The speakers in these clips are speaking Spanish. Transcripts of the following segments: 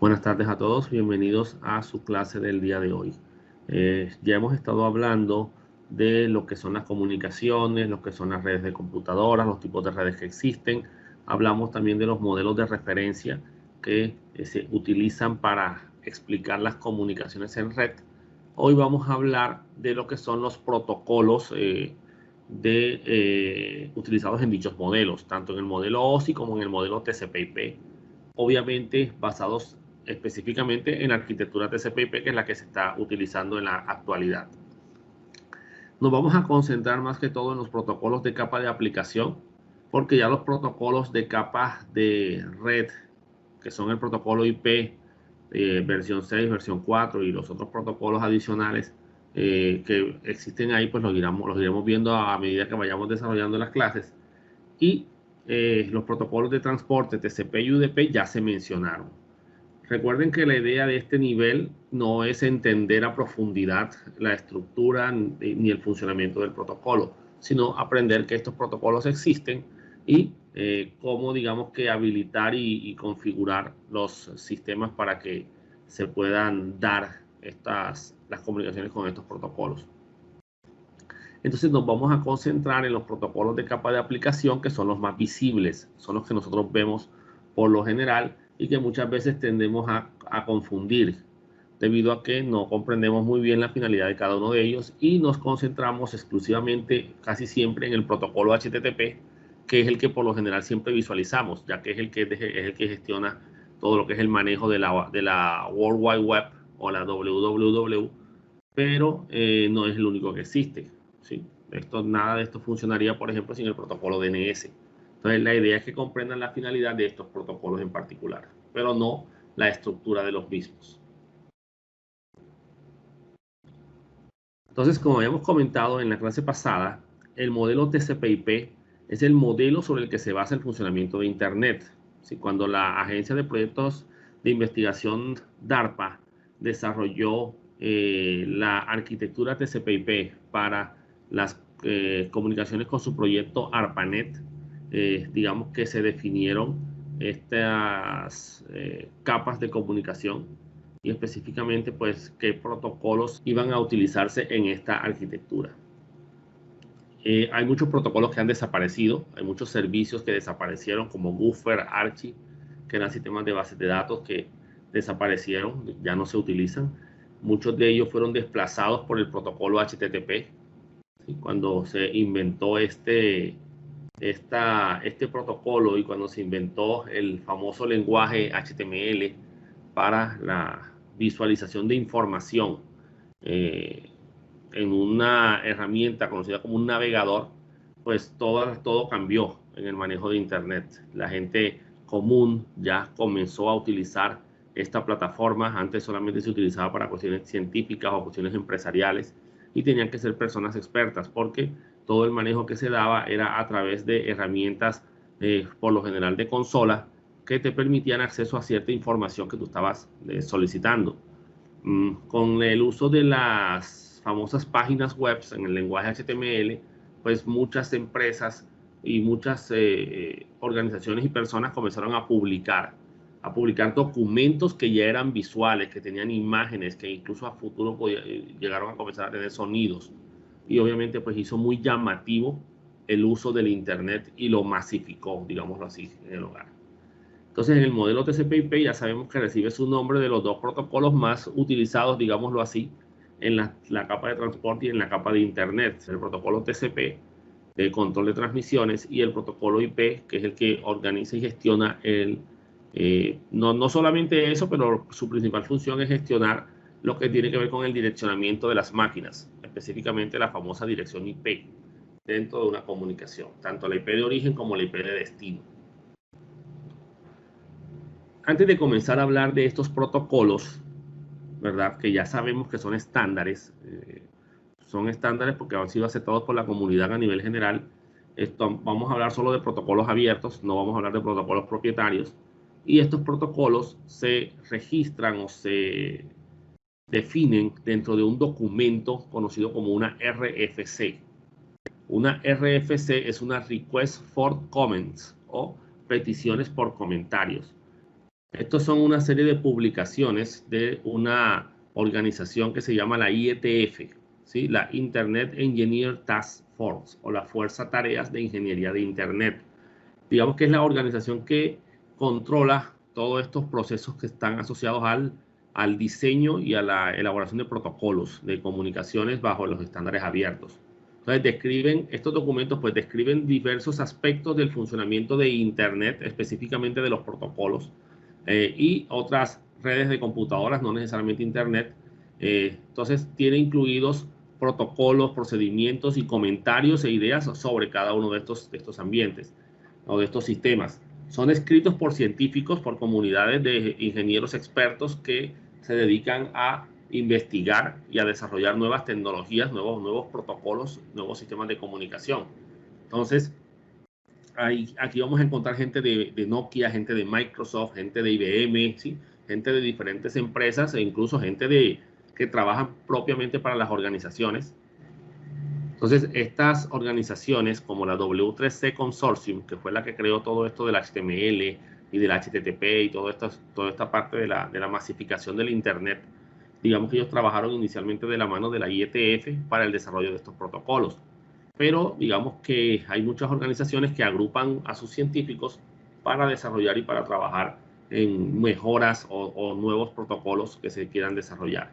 Buenas tardes a todos, bienvenidos a su clase del día de hoy. Ya hemos estado hablando de lo que son las comunicaciones, lo que son las redes de computadoras, los tipos de redes que existen. Hablamos también de los modelos de referencia que se utilizan para explicar las comunicaciones en red. Hoy vamos a hablar de lo que son los protocolos utilizados en dichos modelos, tanto en el modelo OSI como en el modelo TCP/IP. Obviamente basados específicamente en la arquitectura TCP/IP, que es la que se está utilizando en la actualidad. Nos vamos a concentrar más que todo en los protocolos de capa de aplicación, porque ya los protocolos de capa de red, que son el protocolo IP versión 6, versión 4 y los otros protocolos adicionales que existen ahí, pues los iremos viendo a medida que vayamos desarrollando las clases. Y los protocolos de transporte TCP y UDP ya se mencionaron. Recuerden que la idea de este nivel no es entender a profundidad la estructura ni el funcionamiento del protocolo, sino aprender que estos protocolos existen y cómo, digamos, que habilitar y configurar los sistemas para que se puedan dar las comunicaciones con estos protocolos. Entonces nos vamos a concentrar en los protocolos de capa de aplicación, que son los más visibles, son los que nosotros vemos por lo general y que muchas veces tendemos a confundir debido a que no comprendemos muy bien la finalidad de cada uno de ellos y nos concentramos exclusivamente casi siempre en el protocolo HTTP, que es el que por lo general siempre visualizamos, ya que es el que gestiona todo lo que es el manejo de la World Wide Web o la WWW, pero no es el único que existe. ¿Sí? Nada de esto funcionaría, por ejemplo, sin el protocolo DNS. Entonces, la idea es que comprendan la finalidad de estos protocolos en particular, pero no la estructura de los mismos. Entonces, como habíamos comentado en la clase pasada, el modelo TCP/IP es el modelo sobre el que se basa el funcionamiento de Internet. ¿Sí? Cuando la Agencia de Proyectos de Investigación DARPA desarrolló la arquitectura TCP/IP para las comunicaciones con su proyecto ARPANET, digamos que se definieron estas capas de comunicación y específicamente pues qué protocolos iban a utilizarse en esta arquitectura. Hay muchos protocolos que han desaparecido, hay muchos servicios que desaparecieron como Buffer, Archie, que eran sistemas de bases de datos que desaparecieron, ya no se utilizan. Muchos de ellos fueron desplazados por el protocolo HTTP. ¿Sí? Cuando se inventó este protocolo y cuando se inventó el famoso lenguaje HTML para la visualización de información en una herramienta conocida como un navegador, pues todo cambió en el manejo de Internet. La gente común ya comenzó a utilizar esta plataforma. Antes solamente se utilizaba para cuestiones científicas o cuestiones empresariales y tenían que ser personas expertas porque todo el manejo que se daba era a través de herramientas por lo general de consola que te permitían acceso a cierta información que tú estabas solicitando. Con el uso de las famosas páginas web en el lenguaje HTML, pues muchas empresas y muchas organizaciones y personas comenzaron a publicar documentos que ya eran visuales, que tenían imágenes, que incluso a futuro llegaron a comenzar a tener sonidos. Y obviamente pues hizo muy llamativo el uso del Internet y lo masificó, digámoslo así, en el hogar. Entonces, en el modelo TCP/IP ya sabemos que recibe su nombre de los dos protocolos más utilizados, digámoslo así, en la capa de transporte y en la capa de Internet. El protocolo TCP, de control de transmisiones, y el protocolo IP, que es el que organiza y gestiona no solamente eso, pero su principal función es gestionar lo que tiene que ver con el direccionamiento de las máquinas, específicamente la famosa dirección IP dentro de una comunicación, tanto la IP de origen como la IP de destino. Antes de comenzar a hablar de estos protocolos, ¿verdad? Que ya sabemos que son estándares porque han sido aceptados por la comunidad a nivel general. Vamos a hablar solo de protocolos abiertos, no vamos a hablar de protocolos propietarios. Y estos protocolos se registran o se definen dentro de un documento conocido como una RFC. Una RFC es una Request for Comments o peticiones por comentarios. Estos son una serie de publicaciones de una organización que se llama la IETF, ¿sí? La Internet Engineer Task Force, o la Fuerza Tareas de Ingeniería de Internet. Digamos que es la organización que controla todos estos procesos que están asociados al diseño y a la elaboración de protocolos de comunicaciones bajo los estándares abiertos. Entonces, estos documentos pues describen diversos aspectos del funcionamiento de Internet, específicamente de los protocolos, y otras redes de computadoras, no necesariamente Internet. Entonces, tiene incluidos protocolos, procedimientos y comentarios e ideas sobre cada uno de estos ambientes o de estos sistemas. Son escritos por científicos, por comunidades de ingenieros expertos que se dedican a investigar y a desarrollar nuevas tecnologías, nuevos protocolos, nuevos sistemas de comunicación. Entonces, aquí vamos a encontrar gente de Nokia, gente de Microsoft, gente de IBM, ¿sí? Gente de diferentes empresas e incluso gente que trabaja propiamente para las organizaciones. Entonces, estas organizaciones como la W3C Consortium, que fue la que creó todo esto del HTML y del HTTP y toda esta parte de la masificación del Internet, digamos que ellos trabajaron inicialmente de la mano de la IETF para el desarrollo de estos protocolos. Pero digamos que hay muchas organizaciones que agrupan a sus científicos para desarrollar y para trabajar en mejoras o nuevos protocolos que se quieran desarrollar.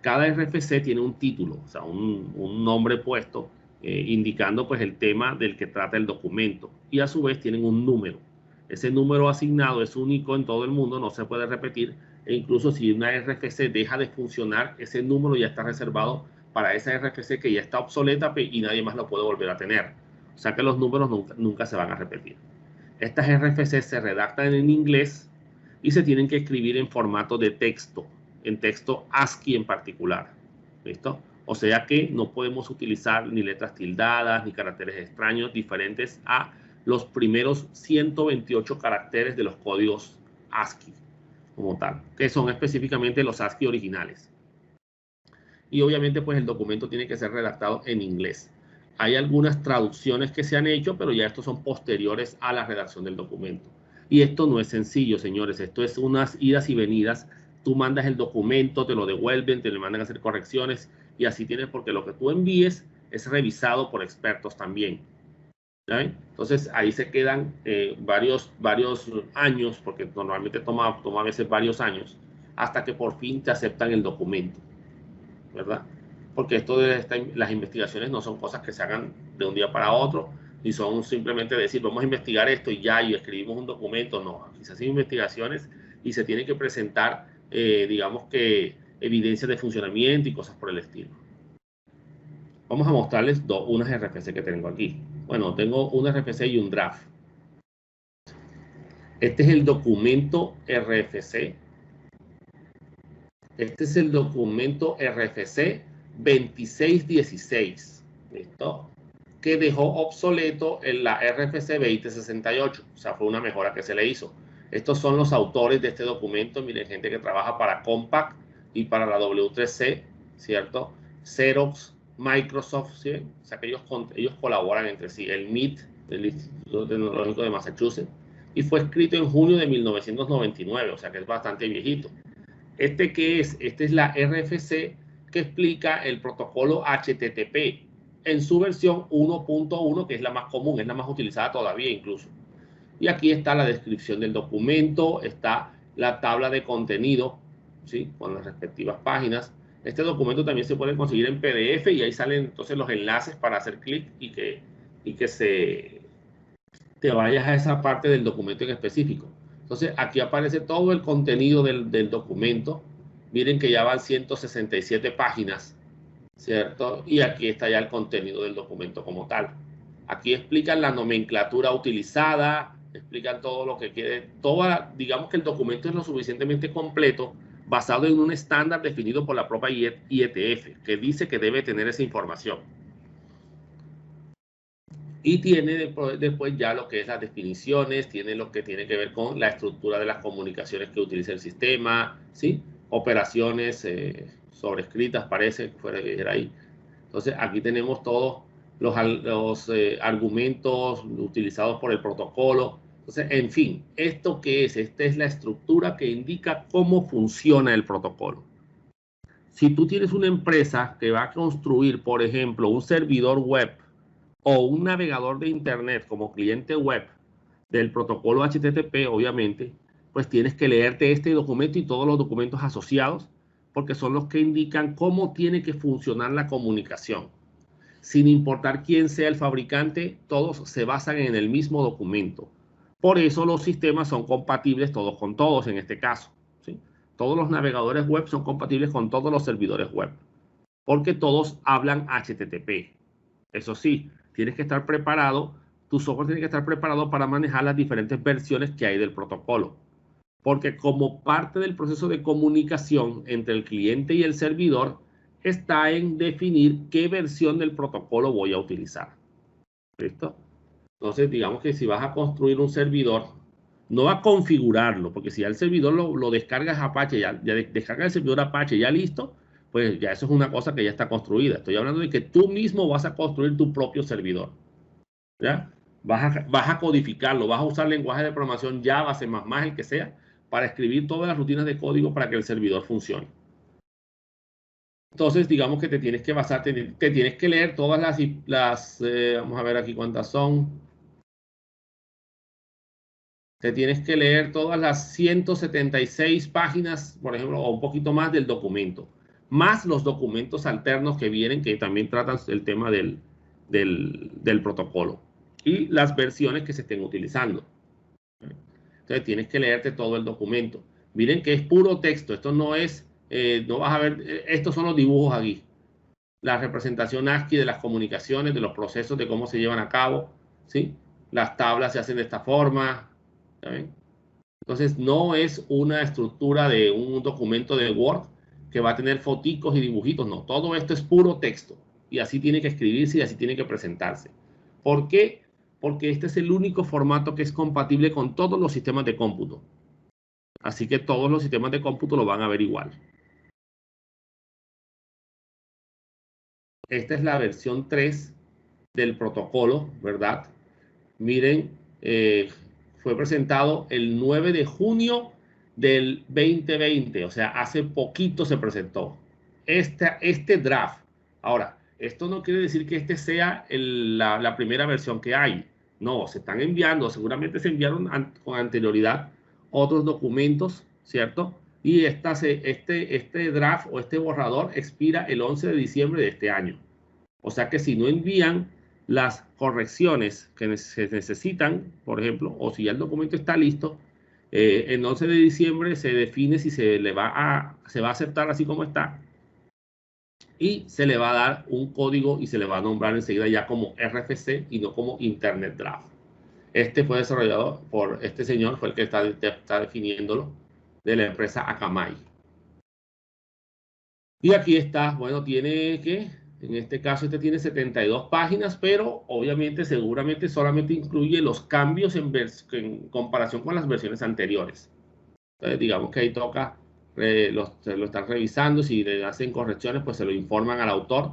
Cada RFC tiene un título, o sea, un nombre puesto, indicando pues el tema del que trata el documento, y a su vez tienen un número. Ese número asignado es único en todo el mundo, no se puede repetir, e incluso si una RFC deja de funcionar, ese número ya está reservado para esa RFC que ya está obsoleta y nadie más lo puede volver a tener. O sea que los números nunca se van a repetir. Estas RFC se redactan en inglés y se tienen que escribir en formato de texto, en texto ASCII en particular. ¿Listo? O sea que no podemos utilizar ni letras tildadas ni caracteres extraños diferentes a los primeros 128 caracteres de los códigos ASCII como tal, que son específicamente los ASCII originales. Y obviamente pues el documento tiene que ser redactado en inglés. Hay algunas traducciones que se han hecho, pero ya estos son posteriores a la redacción del documento. Y esto no es sencillo, señores. Esto es unas idas y venidas. Tú mandas el documento, te lo devuelven, te le mandan a hacer correcciones y así tienes, porque lo que tú envíes es revisado por expertos también. ¿Saben? Entonces ahí se quedan varios años, porque normalmente toma a veces varios años, hasta que por fin te aceptan el documento, ¿verdad? Porque las investigaciones no son cosas que se hagan de un día para otro, ni son simplemente decir, vamos a investigar esto y ya, y escribimos un documento. No, aquí se hacen investigaciones y se tienen que presentar, digamos que, evidencias de funcionamiento y cosas por el estilo. Vamos a mostrarles unas RFC que tengo aquí. Bueno, tengo un RFC y un draft. Este es el documento RFC. Este es el documento RFC 2616, ¿listo? Que dejó obsoleto en la RFC 2068, o sea, fue una mejora que se le hizo. Estos son los autores de este documento, miren, gente que trabaja para Compaq y para la W3C, ¿cierto? Xerox, Microsoft, ¿sí? O sea, que ellos colaboran entre sí. El MIT, el Instituto Tecnológico de Massachusetts, y fue escrito en junio de 1999, o sea, que es bastante viejito. ¿Qué es? Esta es la RFC que explica el protocolo HTTP en su versión 1.1, que es la más común, es la más utilizada todavía incluso. Y aquí está la descripción del documento, está la tabla de contenido, ¿sí? Con las respectivas páginas. Este documento también se puede conseguir en PDF y ahí salen entonces los enlaces para hacer clic y que te vayas a esa parte del documento en específico. Entonces, aquí aparece todo el contenido del documento. Miren que ya van 167 páginas, ¿cierto? Y aquí está ya el contenido del documento como tal. Aquí explican la nomenclatura utilizada, explican todo lo que quiere, digamos que el documento es lo suficientemente completo, basado en un estándar definido por la propia IETF, que dice que debe tener esa información. Y tiene después ya lo que es las definiciones, tiene lo que tiene que ver con la estructura de las comunicaciones que utiliza el sistema, ¿sí? Operaciones sobrescritas, parece que fuera que era ahí. Entonces, aquí tenemos todos los argumentos utilizados por el protocolo. Entonces, en fin, ¿esto qué es? Esta es la estructura que indica cómo funciona el protocolo. Si tú tienes una empresa que va a construir, por ejemplo, un servidor web o un navegador de Internet como cliente web del protocolo HTTP, obviamente, pues tienes que leerte este documento y todos los documentos asociados, porque son los que indican cómo tiene que funcionar la comunicación. Sin importar quién sea el fabricante, todos se basan en el mismo documento. Por eso los sistemas son compatibles todos con todos en este caso, ¿sí? Todos los navegadores web son compatibles con todos los servidores web, porque todos hablan HTTP. Eso sí, tienes que estar preparado, tu software tiene que estar preparado para manejar las diferentes versiones que hay del protocolo. Porque como parte del proceso de comunicación entre el cliente y el servidor, está en definir qué versión del protocolo voy a utilizar. ¿Listo? Entonces, digamos que si vas a construir un servidor, no a configurarlo, porque si ya el servidor lo descargas Apache, ya descarga el servidor Apache ya listo, pues ya eso es una cosa que ya está construida. Estoy hablando de que tú mismo vas a construir tu propio servidor. ¿Ya? Vas a codificarlo, vas a usar lenguaje de programación Java, C++, el que sea, para escribir todas las rutinas de código para que el servidor funcione. Entonces, digamos que te tienes que basar, te tienes que leer todas vamos a ver aquí cuántas son. Te tienes que leer todas las 176 páginas, por ejemplo, o un poquito más del documento, más los documentos alternos que vienen, que también tratan el tema del protocolo y las versiones que se estén utilizando. Entonces tienes que leerte todo el documento. Miren que es puro texto, esto no es, no vas a ver, estos son los dibujos aquí. La representación ASCII de las comunicaciones, de los procesos, de cómo se llevan a cabo, ¿sí? Las tablas se hacen de esta forma, ¿saben? Entonces no es una estructura de un documento de Word que va a tener foticos y dibujitos, no, todo esto es puro texto y así tiene que escribirse y así tiene que presentarse. ¿Por qué? Porque este es el único formato que es compatible con todos los sistemas de cómputo. Así que todos los sistemas de cómputo lo van a ver igual. Esta es la versión 3 del protocolo, ¿verdad? Miren, fue presentado el 9 de junio del 2020, o sea, hace poquito se presentó este draft. Ahora, esto no quiere decir que este sea la primera versión que hay. No, se están enviando, seguramente se enviaron con anterioridad otros documentos, ¿cierto? Y este draft o este borrador expira el 11 de diciembre de este año. O sea que si no envían las correcciones que se necesitan, por ejemplo, o si ya el documento está listo, el 11 de diciembre se define si se va a aceptar así como está y se le va a dar un código y se le va a nombrar enseguida ya como RFC y no como Internet Draft. Este fue desarrollado por este señor, fue el que está definiéndolo, de la empresa Akamai. Y aquí está, bueno, tiene que, en este caso este tiene 72 páginas, pero obviamente seguramente solamente incluye los cambios en comparación con las versiones anteriores. Entonces digamos que ahí toca, lo están revisando, si le hacen correcciones pues se lo informan al autor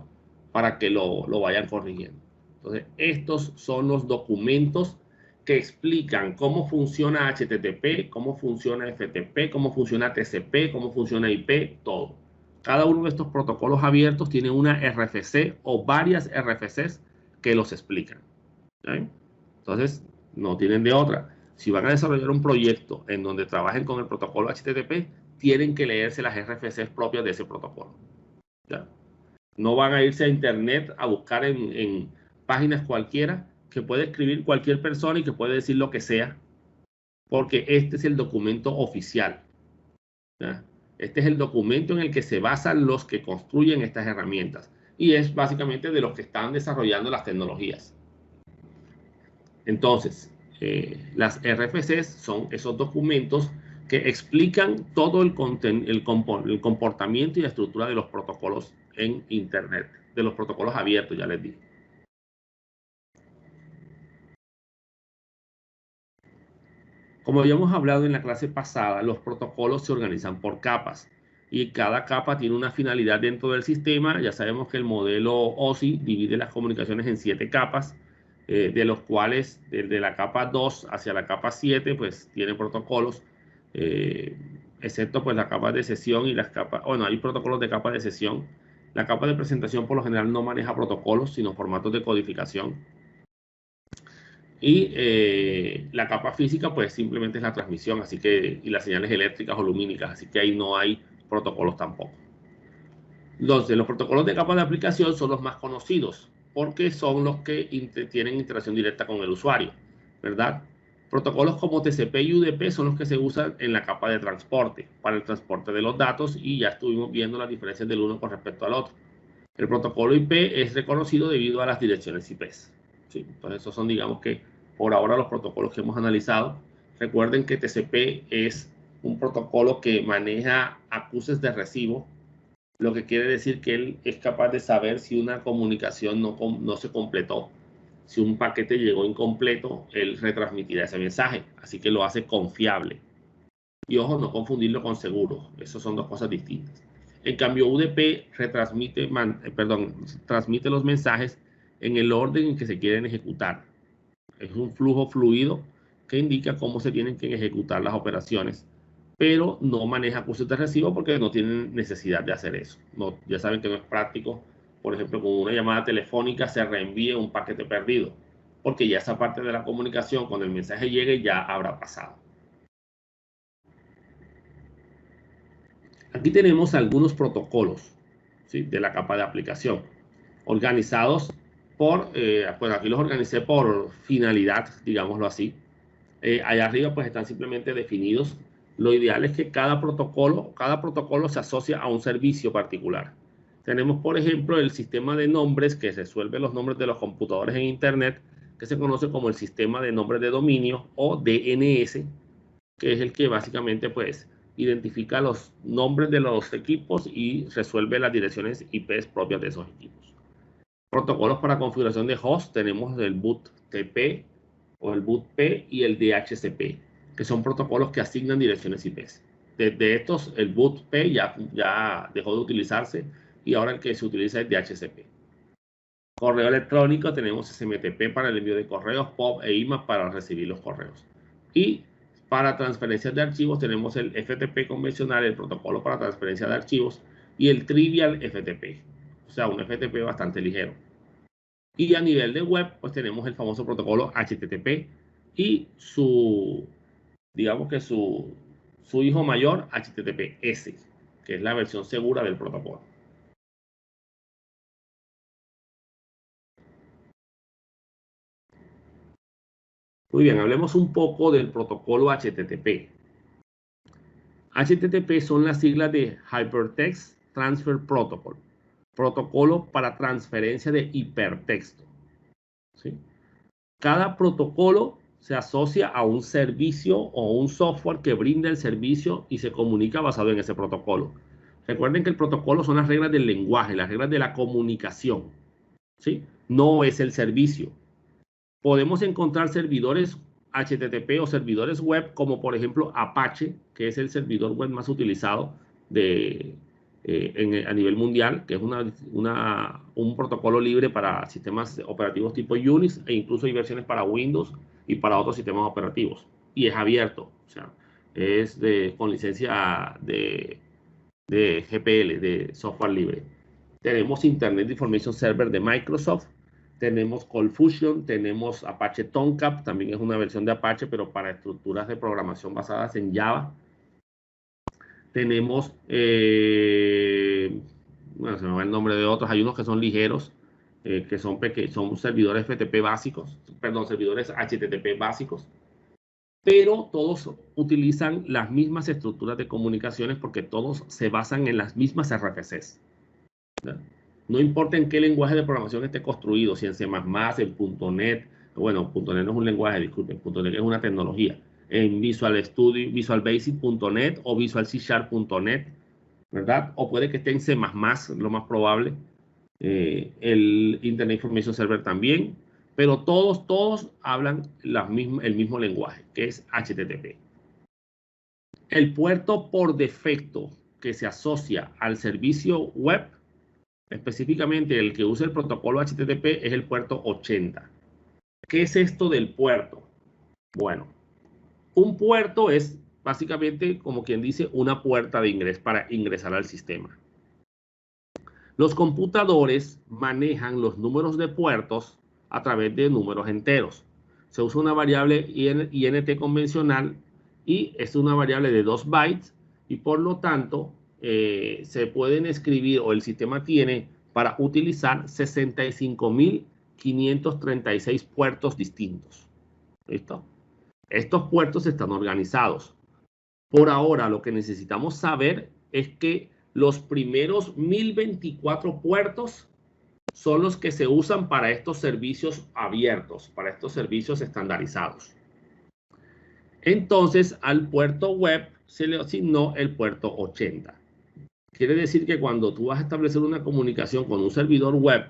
para que lo vayan corrigiendo. Entonces estos son los documentos que explican cómo funciona HTTP, cómo funciona FTP, cómo funciona TCP, cómo funciona IP, todo. Cada uno de estos protocolos abiertos tiene una RFC o varias RFCs que los explican. ¿Sí? Entonces, no tienen de otra. Si van a desarrollar un proyecto en donde trabajen con el protocolo HTTP, tienen que leerse las RFCs propias de ese protocolo. ¿Ya? No van a irse a internet a buscar en páginas cualquiera que puede escribir cualquier persona y que puede decir lo que sea, porque este es el documento oficial. ¿Ya? Este es el documento en el que se basan los que construyen estas herramientas y es básicamente de los que están desarrollando las tecnologías. Entonces, las RFCs son esos documentos que explican todo el comportamiento y la estructura de los protocolos en Internet, de los protocolos abiertos, ya les dije. Como habíamos hablado en la clase pasada, los protocolos se organizan por capas y cada capa tiene una finalidad dentro del sistema. Ya sabemos que el modelo OSI divide las comunicaciones en 7 capas de los cuales desde la capa 2 hacia la capa 7, pues tiene protocolos, excepto pues la capa de sesión y las capas, bueno, hay protocolos de capa de sesión. La capa de presentación por lo general no maneja protocolos, sino formatos de codificación. Y la capa física, pues simplemente es la transmisión, así que, y las señales eléctricas o lumínicas, así que ahí no hay protocolos tampoco. Entonces, los protocolos de capa de aplicación son los más conocidos, porque son los que tienen interacción directa con el usuario, ¿verdad? Protocolos como TCP y UDP son los que se usan en la capa de transporte, para el transporte de los datos, y ya estuvimos viendo las diferencias del uno con respecto al otro. El protocolo IP es reconocido debido a las direcciones IP. ¿Sí? Entonces, esos son, digamos que, por ahora los protocolos que hemos analizado. Recuerden que TCP es un protocolo que maneja acuses de recibo, lo que quiere decir que él es capaz de saber si una comunicación no se completó. Si un paquete llegó incompleto, él retransmitirá ese mensaje, así que lo hace confiable. Y ojo, no confundirlo con seguro, esas son dos cosas distintas. En cambio, UDP transmite los mensajes en el orden en que se quieren ejecutar. Es un flujo fluido que indica cómo se tienen que ejecutar las operaciones, pero no maneja acuses de recibo porque no tienen necesidad de hacer eso. No, ya saben que no es práctico, por ejemplo, con una llamada telefónica se reenvíe un paquete perdido, porque ya esa parte de la comunicación, cuando el mensaje llegue, ya habrá pasado. Aquí tenemos algunos protocolos, ¿sí?, de la capa de aplicación, organizados por, pues aquí los organicé por finalidad, digámoslo así. Allá arriba pues están simplemente definidos. Lo ideal es que cada protocolo se asocia a un servicio particular. Tenemos, por ejemplo, el sistema de nombres que resuelve los nombres de los computadores en Internet, que se conoce como el sistema de nombres de dominio o DNS, que es el que básicamente pues identifica los nombres de los equipos y resuelve las direcciones IP propias de esos equipos. Protocolos para configuración de host, tenemos el bootTP o el bootp y el DHCP, que son protocolos que asignan direcciones IP. De estos, el bootp ya dejó de utilizarse y ahora el que se utiliza es DHCP. Correo electrónico, tenemos SMTP para el envío de correos, POP e IMAP para recibir los correos. Y para transferencias de archivos tenemos el FTP convencional, el protocolo para transferencia de archivos, y el Trivial FTP, o sea, un FTP bastante ligero. Y a nivel de web, pues tenemos el famoso protocolo HTTP y digamos que su hijo mayor, HTTPS, que es la versión segura del protocolo. Muy bien, hablemos un poco del protocolo HTTP. HTTP son las siglas de Hypertext Transfer Protocol, protocolo para transferencia de hipertexto, ¿sí? Cada protocolo se asocia a un servicio o un software que brinda el servicio y se comunica basado en ese protocolo. Recuerden que el protocolo son las reglas del lenguaje, las reglas de la comunicación, ¿sí? No es el servicio. Podemos encontrar servidores HTTP o servidores web, como por ejemplo Apache, que es el servidor web más utilizado a nivel mundial, que es un protocolo libre para sistemas operativos tipo Unix, e incluso hay versiones para Windows y para otros sistemas operativos. Y es abierto, o sea, es con licencia de GPL, de software libre. Tenemos Internet Information Server de Microsoft, tenemos ColdFusion, tenemos Apache Tomcat, también es una versión de Apache, pero para estructuras de programación basadas en Java. Tenemos, bueno, se me va el nombre de otros, hay unos que son ligeros, que son servidores FTP básicos, perdón, servidores HTTP básicos, pero todos utilizan las mismas estructuras de comunicaciones porque todos se basan en las mismas RFCs. No importa en qué lenguaje de programación esté construido, si en C++, en .NET, bueno, .NET no es un lenguaje, disculpen, .NET es una tecnología, en Visual Studio, Visual Basic.NET o Visual C Sharp.NET, ¿verdad? O puede que esté en C++, lo más probable, el Internet Information Server también, pero todos hablan el mismo lenguaje, que es HTTP. El puerto por defecto que se asocia al servicio web, específicamente el que usa el protocolo HTTP, es el puerto 80. ¿Qué es esto del puerto? Bueno, un puerto es básicamente, como quien dice, una puerta de ingreso para ingresar al sistema. Los computadores manejan los números de puertos a través de números enteros. Se usa una variable INT convencional y es una variable de 2 bytes y por lo tanto se pueden escribir, o el sistema tiene para utilizar 65.536 puertos distintos. ¿Listo? Estos puertos están organizados. Por ahora, lo que necesitamos saber es que los primeros 1024 puertos son los que se usan para estos servicios abiertos, para estos servicios estandarizados. Entonces, al puerto web se le asignó el puerto 80. Quiere decir que cuando tú vas a establecer una comunicación con un servidor web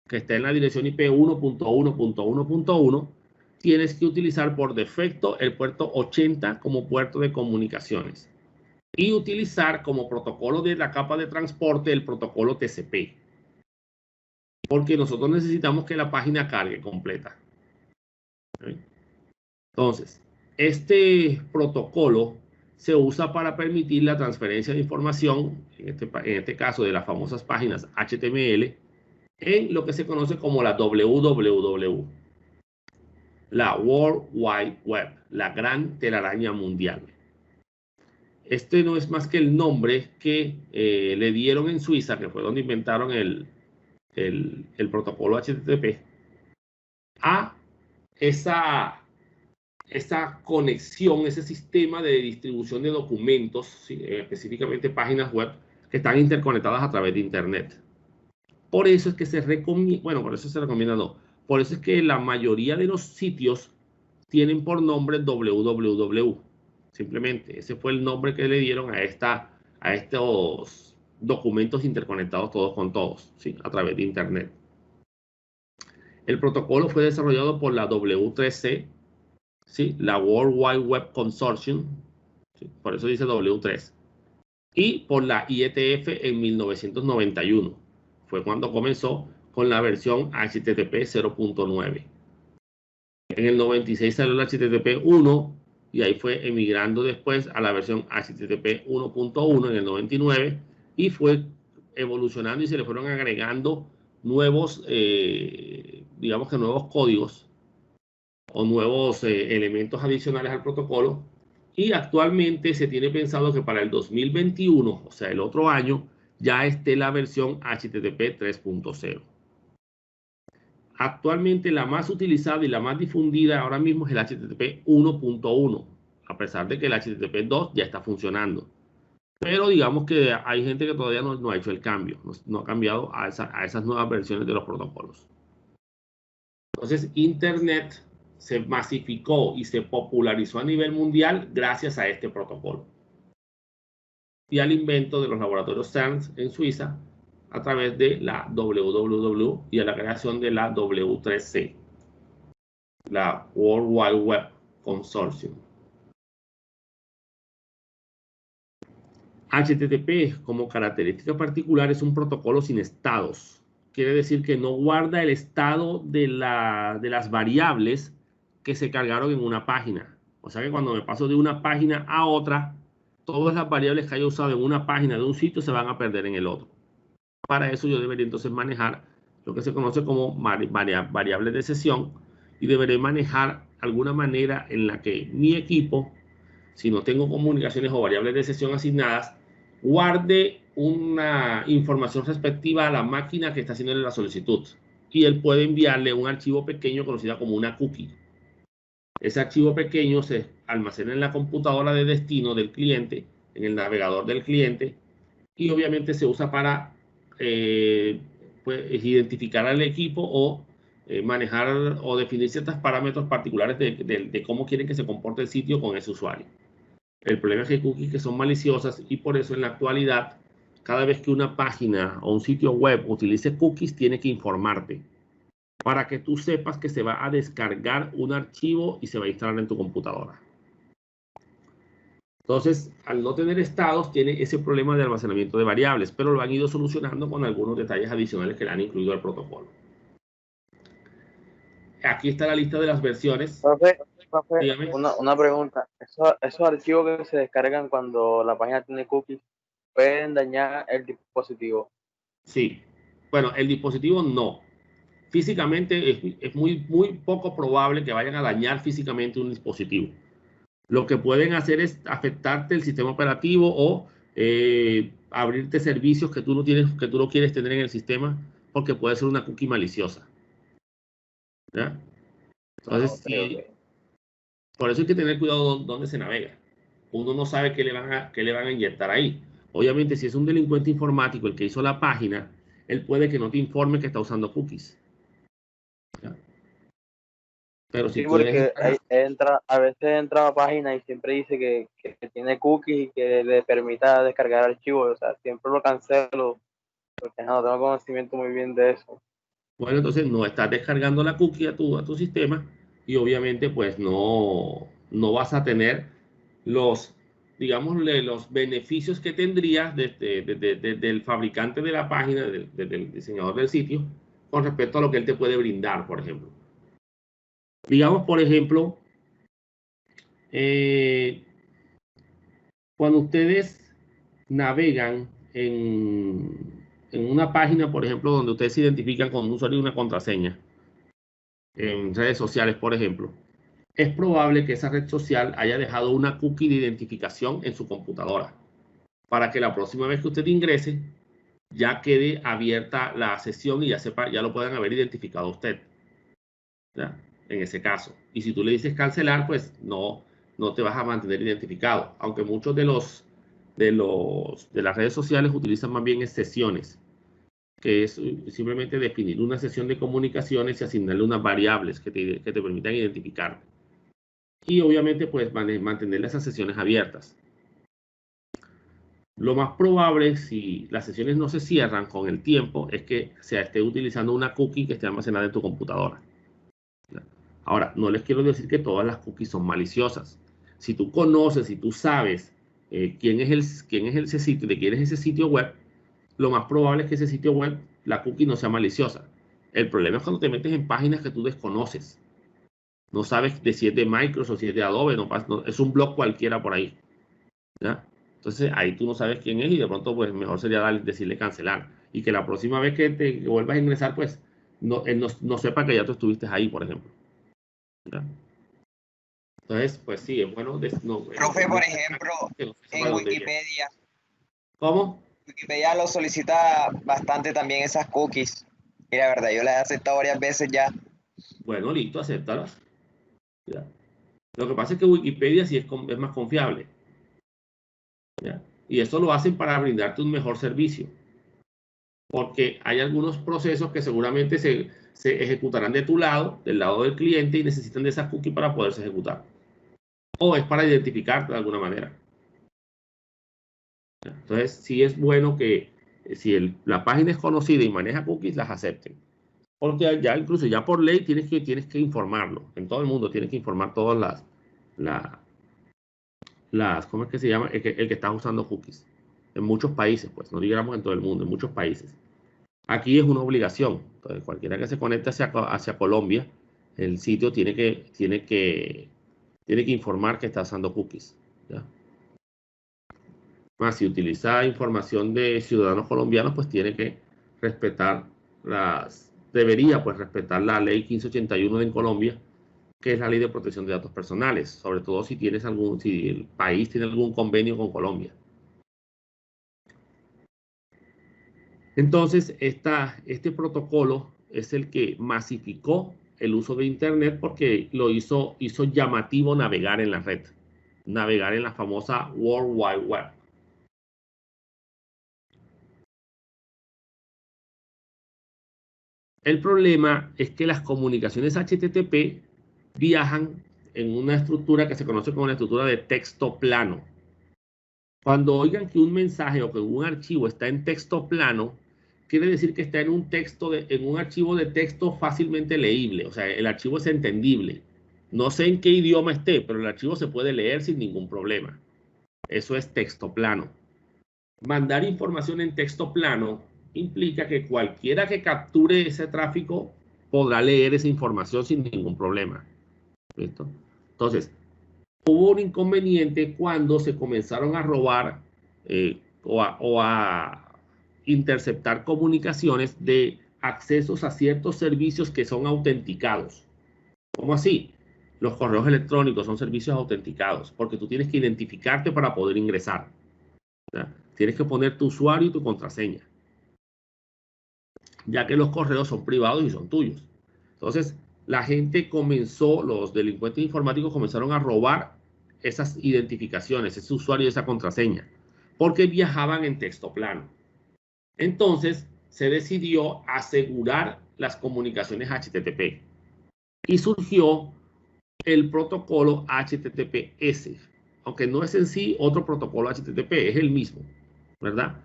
que está en la dirección IP 1.1.1.1, tienes que utilizar por defecto el puerto 80 como puerto de comunicaciones y utilizar como protocolo de la capa de transporte el protocolo TCP, porque nosotros necesitamos que la página cargue completa. Entonces, este protocolo se usa para permitir la transferencia de información, en este caso de las famosas páginas HTML, en lo que se conoce como la WWW, la World Wide Web, la gran telaraña mundial. Este no es más que el nombre que le dieron en Suiza, que fue donde inventaron el protocolo HTTP, a esa conexión, ese sistema de distribución de documentos, ¿sí? Específicamente páginas web que están interconectadas a través de Internet. Por eso es que se recomienda, bueno, por eso se recomienda no, por eso es que la mayoría de los sitios tienen por nombre www. Simplemente ese fue el nombre que le dieron a estos documentos interconectados todos con todos, ¿sí? A través de Internet. El protocolo fue desarrollado por la W3C, ¿sí? La World Wide Web Consortium, ¿sí? Por eso dice W3, y por la IETF en 1991. Fue cuando comenzó con la versión HTTP 0.9. En el 96 salió el HTTP 1 y ahí fue emigrando después a la versión HTTP 1.1 en el 99 y fue evolucionando y se le fueron agregando nuevos, digamos que nuevos códigos o nuevos elementos adicionales al protocolo, y actualmente se tiene pensado que para el 2021, o sea, el otro año, ya esté la versión HTTP 3.0. Actualmente la más utilizada y la más difundida ahora mismo es el HTTP 1.1, a pesar de que el HTTP 2 ya está funcionando. Pero digamos que hay gente que todavía no ha hecho el cambio, no ha cambiado a esas nuevas versiones de los protocolos. Entonces, Internet se masificó y se popularizó a nivel mundial gracias a este protocolo y al invento de los laboratorios CERN en Suiza a través de la WWW y a la creación de la W3C, la World Wide Web Consortium. HTTP como característica particular es un protocolo sin estados. Quiere decir que no guarda el estado de las variables que se cargaron en una página. O sea que cuando me paso de una página a otra, todas las variables que haya usado en una página de un sitio se van a perder en el otro. Para eso yo debería entonces manejar lo que se conoce como variables de sesión y deberé manejar alguna manera en la que mi equipo, si no tengo comunicaciones o variables de sesión asignadas, guarde una información respectiva a la máquina que está haciendo la solicitud y él puede enviarle un archivo pequeño conocido como una cookie. Ese archivo pequeño se almacena en la computadora de destino del cliente, en el navegador del cliente, y obviamente se usa para pues, identificar al equipo o manejar o definir ciertos parámetros particulares de cómo quieren que se comporte el sitio con ese usuario. El problema es que hay cookies que son maliciosas y por eso en la actualidad, cada vez que una página o un sitio web utilice cookies, tiene que informarte para que tú sepas que se va a descargar un archivo y se va a instalar en tu computadora. Entonces, al no tener estados, tiene ese problema de almacenamiento de variables, pero lo han ido solucionando con algunos detalles adicionales que le han incluido al protocolo. aquí está la lista de las versiones. Profe, Dígame. una pregunta. Esos archivos que se descargan cuando la página tiene cookies pueden dañar el dispositivo. Sí. Bueno, el dispositivo no. Físicamente es muy poco probable que vayan a dañar físicamente un dispositivo. Lo que pueden hacer es afectarte el sistema operativo o abrirte servicios que tú no tienes, que tú no quieres tener en el sistema, porque puede ser una cookie maliciosa. ¿Ya? Entonces, Okay. por eso hay que tener cuidado dónde se navega. Uno no sabe qué le van a inyectar ahí. Obviamente, si es un delincuente informático el que hizo la página, él puede que no te informe que está usando cookies. ¿Ya? Pero si Sí, tú eres... porque a veces entra a la página y siempre dice que tiene cookies y que le permita descargar archivos. O sea, siempre lo cancelo porque no tengo conocimiento muy bien de eso. Bueno, entonces no estás descargando la cookie a tu sistema y obviamente pues no vas a tener los, digámosle, los beneficios que tendrías del fabricante de la página, del diseñador del sitio, con respecto a lo que él te puede brindar, por ejemplo. Digamos, por ejemplo, eh, cuando ustedes navegan en una página, por ejemplo, donde ustedes se identifican con un usuario y una contraseña, en redes sociales, por ejemplo, es probable que esa red social haya dejado una cookie de identificación en su computadora para que la próxima vez que usted ingrese ya quede abierta la sesión y ya lo puedan haber identificado a usted, ¿ya? En ese caso. Y si tú le dices cancelar, pues no te vas a mantener identificado, aunque muchos de las redes sociales utilizan más bien sesiones, que es simplemente definir una sesión de comunicaciones y asignarle unas variables que te permitan identificar. Y obviamente, pues, mantener esas sesiones abiertas. Lo más probable, si las sesiones no se cierran con el tiempo, es que se esté utilizando una cookie que esté almacenada en tu computadora. Ahora, no les quiero decir que todas las cookies son maliciosas. Si tú conoces, si tú sabes quién es ese sitio, de quién es ese sitio web, lo más probable es que ese sitio web, la cookie no sea maliciosa. El problema es cuando te metes en páginas que tú desconoces. No sabes de si es de Microsoft, si es de Adobe, es un blog cualquiera por ahí. ¿Ya? Entonces ahí tú no sabes quién es y de pronto pues mejor sería decirle cancelar. Y que la próxima vez que te vuelvas a ingresar, pues él no sepa que ya tú estuviste ahí, por ejemplo. ¿Ya? Entonces, pues sí, es bueno. Profe, por ejemplo, en Wikipedia. ¿Cómo? Wikipedia lo solicita bastante también esas cookies. Y la verdad, yo las he aceptado varias veces ya. Bueno, listo, acéptalas. ¿Ya? Lo que pasa es que Wikipedia sí es más confiable. ¿Ya? Y eso lo hacen para brindarte un mejor servicio. Porque hay algunos procesos que seguramente se ejecutarán de tu lado, del lado del cliente, y necesitan de esas cookies para poderse ejecutar. O es para identificarte de alguna manera. Entonces, sí es bueno que si la página es conocida y maneja cookies, las acepten. Porque ya incluso ya por ley tienes que informarlo. En todo el mundo tienes que informar todas ¿cómo es que se llama? El que está usando cookies. En muchos países, pues, no digamos en todo el mundo, en muchos países. Aquí es una obligación. Entonces, cualquiera que se conecte hacia Colombia, el sitio tiene que informar que está usando cookies. ¿Ya? Más si utiliza información de ciudadanos colombianos, pues tiene que respetar debería pues respetar la ley 1581 en Colombia, que es la ley de protección de datos personales, sobre todo si el país tiene algún convenio con Colombia. Entonces, este protocolo es el que masificó el uso de Internet porque hizo llamativo navegar en la red, navegar en la famosa World Wide Web. El problema es que las comunicaciones HTTP viajan en una estructura que se conoce como una estructura de texto plano. Cuando oigan que un mensaje o que un archivo está en texto plano, quiere decir que está en un archivo de texto fácilmente leíble. O sea, el archivo es entendible. No sé en qué idioma esté, pero el archivo se puede leer sin ningún problema. Eso es texto plano. Mandar información en texto plano implica que cualquiera que capture ese tráfico podrá leer esa información sin ningún problema. ¿Listo? Entonces, hubo un inconveniente cuando se comenzaron a robar o a interceptar comunicaciones de accesos a ciertos servicios que son autenticados. ¿Cómo así? Los correos electrónicos son servicios autenticados porque tú tienes que identificarte para poder ingresar. ¿Ya? Tienes que poner tu usuario y tu contraseña, ya que los correos son privados y son tuyos. Entonces, la gente comenzó, los delincuentes informáticos comenzaron a robar esas identificaciones, ese usuario y esa contraseña, porque viajaban en texto plano. Entonces, se decidió asegurar las comunicaciones HTTP y surgió el protocolo HTTPS, aunque no es en sí otro protocolo HTTP, es el mismo, ¿verdad?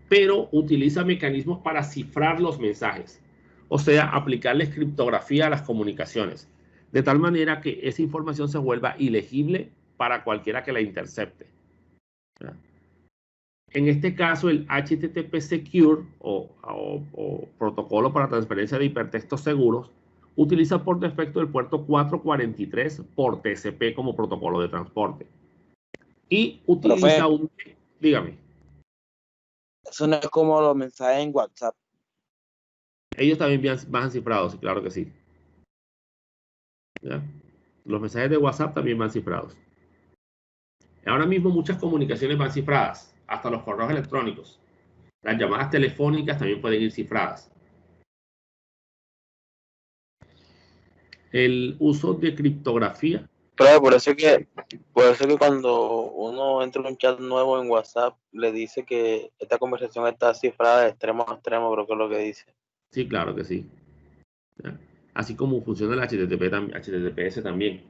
Pero utiliza mecanismos para cifrar los mensajes, o sea, aplicarles criptografía a las comunicaciones, de tal manera que esa información se vuelva ilegible para cualquiera que la intercepte. ¿Verdad? En este caso, el HTTP Secure o protocolo para transferencia de hipertextos seguros utiliza por defecto el puerto 443 por TCP como protocolo de transporte. Y utiliza un... Dígame. Eso no es como los mensajes en WhatsApp. Ellos también van cifrados, claro que sí. ¿Ya? Los mensajes de WhatsApp también van cifrados. Ahora mismo muchas comunicaciones van cifradas, hasta los correos electrónicos. Las llamadas telefónicas también pueden ir cifradas. El uso de criptografía. Pero por eso que cuando uno entra en un chat nuevo en WhatsApp, le dice que esta conversación está cifrada de extremo a extremo, creo que es lo que dice. Sí, claro que sí. ¿Ya? Así como funciona el HTTPS también.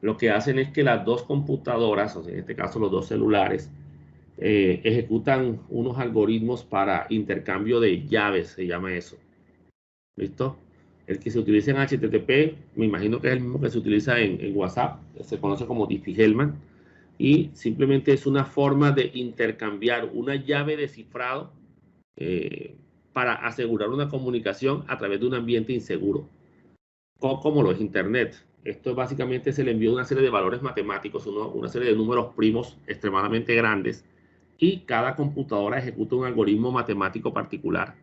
Lo que hacen es que las dos computadoras, o sea, en este caso los dos celulares, ejecutan unos algoritmos para intercambio de llaves, se llama eso. ¿Listo? El que se utiliza en HTTP, me imagino que es el mismo que se utiliza en WhatsApp, se conoce como Diffie-Hellman, y simplemente es una forma de intercambiar una llave de cifrado para asegurar una comunicación a través de un ambiente inseguro, como lo es Internet. Esto básicamente es el envío de una serie de valores matemáticos, una serie de números primos extremadamente grandes, y cada computadora ejecuta un algoritmo matemático particular.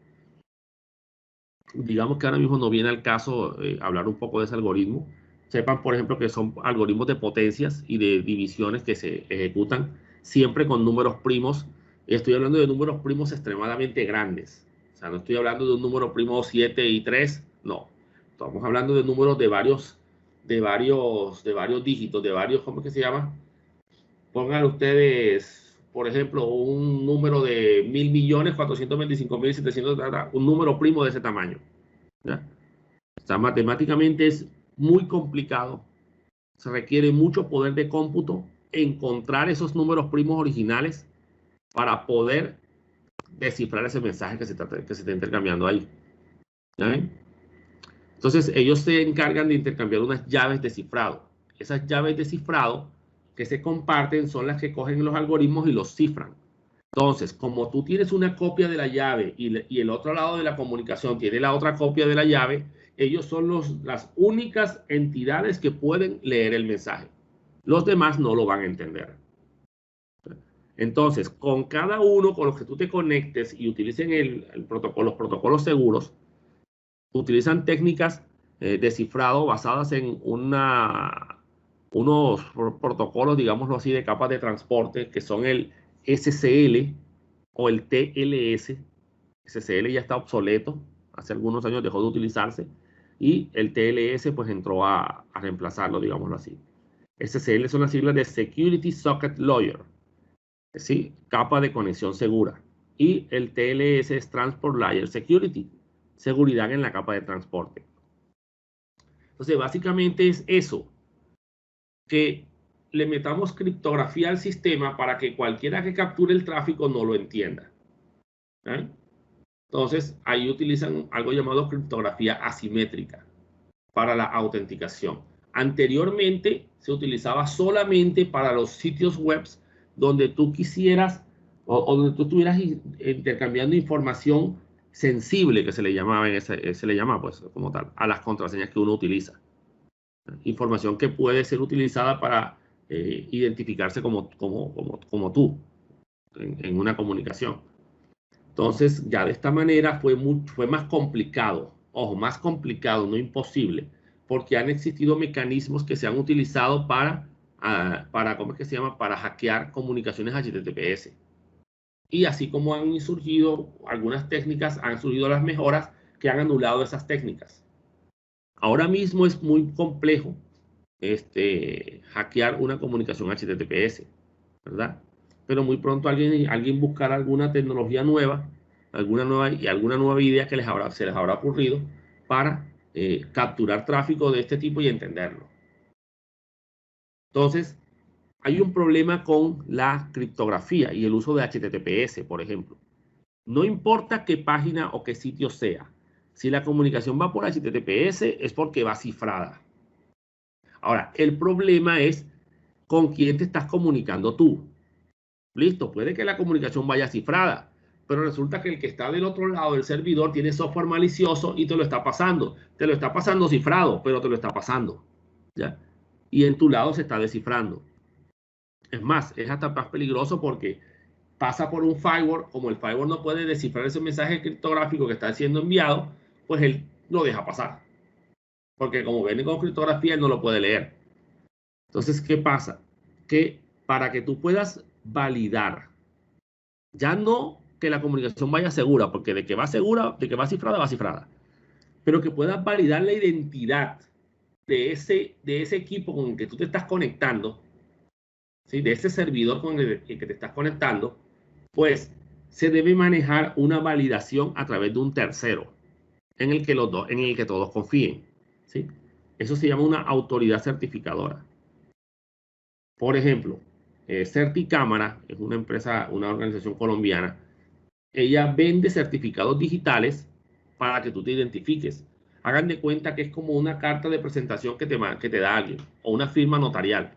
Digamos que ahora mismo no viene al caso hablar un poco de ese algoritmo. Sepan, por ejemplo, que son algoritmos de potencias y de divisiones que se ejecutan siempre con números primos. Estoy hablando de números primos extremadamente grandes. O sea, no estoy hablando de un número primo 7 y 3, no. Estamos hablando de números de varios dígitos, de varios, ¿cómo es que se llama? Pongan ustedes, por ejemplo, un número de 1.425.700, un número primo de ese tamaño. ¿Ya? O sea, matemáticamente es muy complicado. Se requiere mucho poder de cómputo encontrar esos números primos originales para poder descifrar ese mensaje que se está intercambiando ahí. ¿Ya ven? Entonces, ellos se encargan de intercambiar unas llaves de cifrado. Esas llaves de cifrado que se comparten son las que cogen los algoritmos y los cifran. Entonces, como tú tienes una copia de la llave y el otro lado de la comunicación tiene la otra copia de la llave, ellos son las únicas entidades que pueden leer el mensaje. Los demás no lo van a entender. Entonces, con cada uno con los que tú te conectes y utilicen los protocolos seguros, utilizan técnicas de cifrado basadas en unos protocolos, digámoslo así, de capas de transporte, que son el SCL o el TLS. SCL ya está obsoleto, hace algunos años dejó de utilizarse, y el TLS pues entró a reemplazarlo, digámoslo así. SCL son las siglas de Security Socket Layer, ¿sí? Capa de conexión segura. Y el TLS es Transport Layer Security, seguridad en la capa de transporte. Entonces, básicamente es eso, que le metamos criptografía al sistema para que cualquiera que capture el tráfico no lo entienda. ¿Eh? Entonces, ahí utilizan algo llamado criptografía asimétrica para la autenticación. Anteriormente se utilizaba solamente para los sitios web donde tú quisieras o donde tú estuvieras intercambiando información sensible que se le llamaba se le llama pues como tal a las contraseñas que uno utiliza. Información que puede ser utilizada para identificarse como tú en una comunicación. Entonces, ya de esta manera fue más complicado. Ojo, más complicado, no imposible, porque han existido mecanismos que se han utilizado para ¿cómo es que se llama? Para hackear comunicaciones HTTPS. Y así como han surgido algunas técnicas, han surgido las mejoras que han anulado esas técnicas. Ahora mismo es muy complejo hackear una comunicación HTTPS, ¿verdad? Pero muy pronto alguien buscará alguna tecnología nueva, alguna nueva idea que se les habrá ocurrido para capturar tráfico de este tipo y entenderlo. Entonces, hay un problema con la criptografía y el uso de HTTPS, por ejemplo. No importa qué página o qué sitio sea. Si la comunicación va por HTTPS es porque va cifrada. Ahora, el problema es con quién te estás comunicando tú. Listo, puede que la comunicación vaya cifrada, pero resulta que el que está del otro lado del servidor tiene software malicioso y te lo está pasando. Te lo está pasando cifrado, pero te lo está pasando. ¿Ya? Y en tu lado se está descifrando. Es más, es hasta más peligroso porque pasa por un firewall. Como el firewall no puede descifrar ese mensaje criptográfico que está siendo enviado, pues él lo deja pasar. Porque como viene con criptografía, él no lo puede leer. Entonces, ¿qué pasa? Que para que tú puedas validar, ya no que la comunicación vaya segura, porque de que va segura, de que va cifrada, pero que puedas validar la identidad de ese equipo con el que tú te estás conectando, ¿sí? De ese servidor con el que te estás conectando, pues se debe manejar una validación a través de un tercero en el que todos confíen, ¿sí? Eso se llama una autoridad certificadora. Por ejemplo, Certicámara es una empresa, una organización colombiana. Ella vende certificados digitales para que tú te identifiques. Hagan de cuenta que es como una carta de presentación que te da alguien o una firma notarial.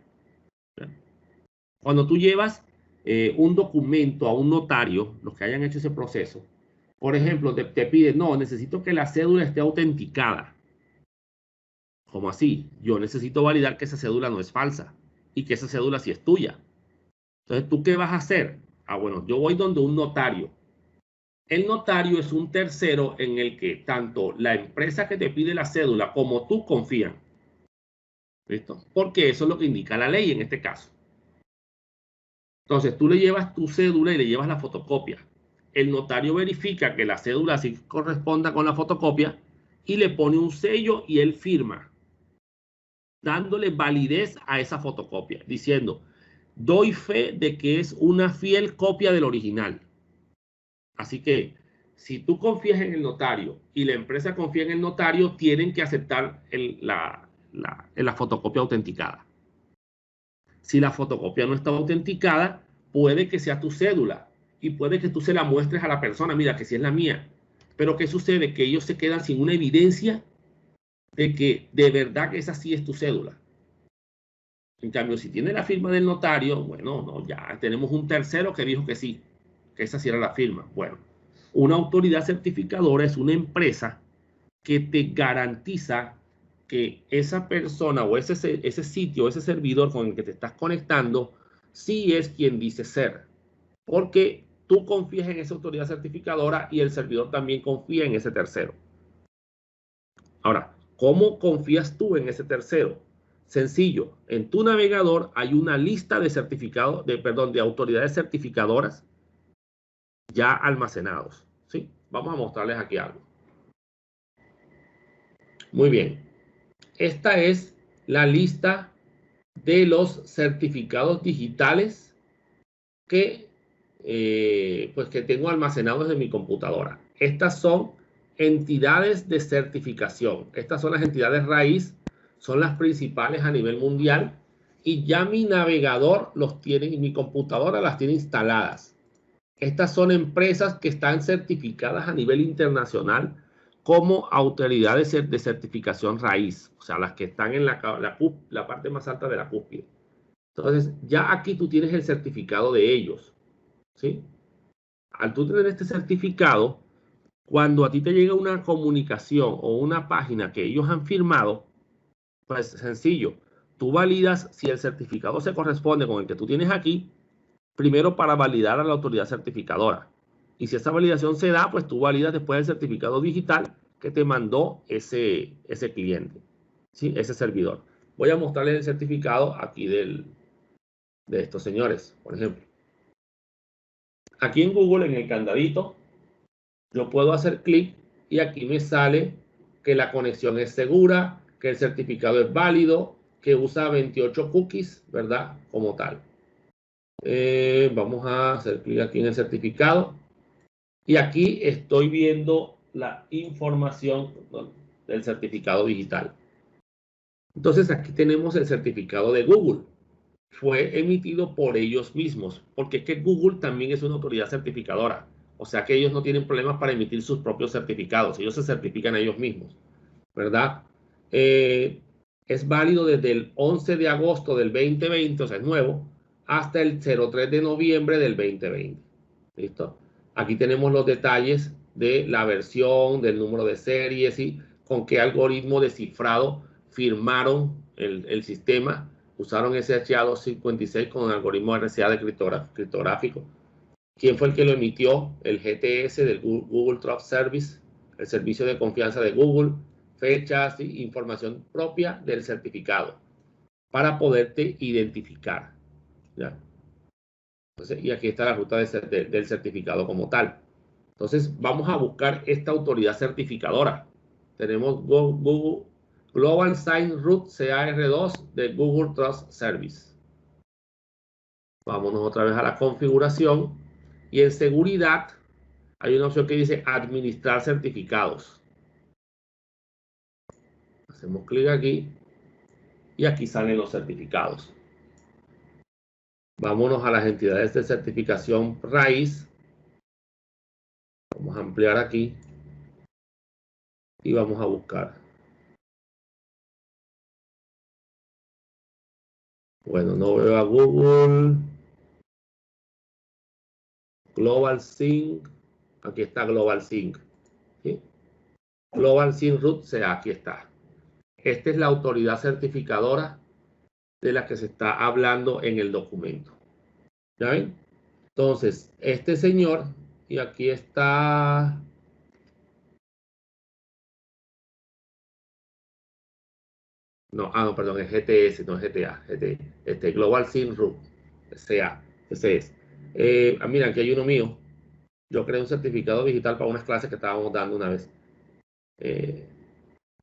Cuando tú llevas un documento a un notario, los que hayan hecho ese proceso, por ejemplo, te pide, no, necesito que la cédula esté autenticada. ¿Cómo así? Yo necesito validar que esa cédula no es falsa y que esa cédula sí es tuya. Entonces, ¿tú qué vas a hacer? Bueno, yo voy donde un notario. El notario es un tercero en el que tanto la empresa que te pide la cédula como tú confían. ¿Listo? Porque eso es lo que indica la ley en este caso. Entonces, tú le llevas tu cédula y le llevas la fotocopia. El notario verifica que la cédula sí corresponda con la fotocopia y le pone un sello y él firma, dándole validez a esa fotocopia, diciendo, doy fe de que es una fiel copia del original. Así que, si tú confías en el notario y la empresa confía en el notario, tienen que aceptar la fotocopia autenticada. Si la fotocopia no está autenticada, puede que sea tu cédula y puede que tú se la muestres a la persona, mira que sí es la mía. Pero ¿qué sucede? Que ellos se quedan sin una evidencia de que de verdad que esa sí es tu cédula. En cambio, si tiene la firma del notario, bueno, no, ya tenemos un tercero que dijo que sí, que esa sí era la firma. Bueno, una autoridad certificadora es una empresa que te garantiza que esa persona o ese sitio, ese servidor con el que te estás conectando, sí es quien dice ser. Porque tú confías en esa autoridad certificadora y el servidor también confía en ese tercero. Ahora, ¿cómo confías tú en ese tercero? Sencillo, en tu navegador hay una lista de certificados, de autoridades certificadoras ya almacenados, ¿sí? Vamos a mostrarles aquí algo. Muy bien. Esta es la lista de los certificados digitales que tengo almacenados en mi computadora. Estas son entidades de certificación. Estas son las entidades raíz, son las principales a nivel mundial y ya mi navegador los tiene y mi computadora las tiene instaladas. Estas son empresas que están certificadas a nivel internacional como autoridades de certificación raíz, o sea, las que están en la parte más alta de la cúspide. Entonces, ya aquí tú tienes el certificado de ellos, ¿sí? Al tú tener este certificado, Cuando a ti te llega una comunicación o una página que ellos han firmado, pues sencillo, tú validas si el certificado se corresponde con el que tú tienes aquí, primero para validar a la autoridad certificadora. Y si esa validación se da, pues tú validas después el certificado digital que te mandó ese cliente, ¿sí? Ese servidor. Voy a mostrarles el certificado aquí de estos señores, por ejemplo. Aquí en Google, en el candadito, yo puedo hacer clic y aquí me sale que la conexión es segura, que el certificado es válido, que usa 28 cookies, ¿verdad? Como tal. Vamos a hacer clic aquí en el certificado. Y aquí estoy viendo la información del certificado digital. Entonces aquí tenemos el certificado de Google. Fue emitido por ellos mismos, porque es que Google también es una autoridad certificadora. O sea que ellos no tienen problemas para emitir sus propios certificados. Ellos se certifican a ellos mismos, ¿verdad? Es válido desde el 11 de agosto del 2020, o sea, es nuevo, hasta el 03 de noviembre del 2020. ¿Listo? Aquí tenemos los detalles de la versión, del número de series y con qué algoritmo de cifrado firmaron el sistema. Usaron SHA-256 con el algoritmo RCA de criptográfico. ¿Quién fue el que lo emitió? El GTS del Google Trust Service, el servicio de confianza de Google, fechas y información propia del certificado para poderte identificar, ¿ya? Entonces, y aquí está la ruta del certificado como tal. Entonces, vamos a buscar esta autoridad certificadora. Tenemos Google Global Sign Root CAR2 de Google Trust Service. Vámonos otra vez a la configuración. Y en seguridad hay una opción que dice administrar certificados. Hacemos clic aquí y aquí salen los certificados. Vámonos a las entidades de certificación raíz. Vamos a ampliar aquí y vamos a buscar. Bueno, no veo a Google. Global Sync. Aquí está Global Sync. ¿Sí? Global Sync Root, aquí está. Esta es la autoridad certificadora de la que se está hablando en el documento. ¿Ya ven? Entonces, este señor, y aquí está... No, no, perdón, es GTS, no es GTA, Global Sync Root, CA, ese es. Mira, aquí hay uno mío. Yo creé un certificado digital para unas clases que estábamos dando una vez.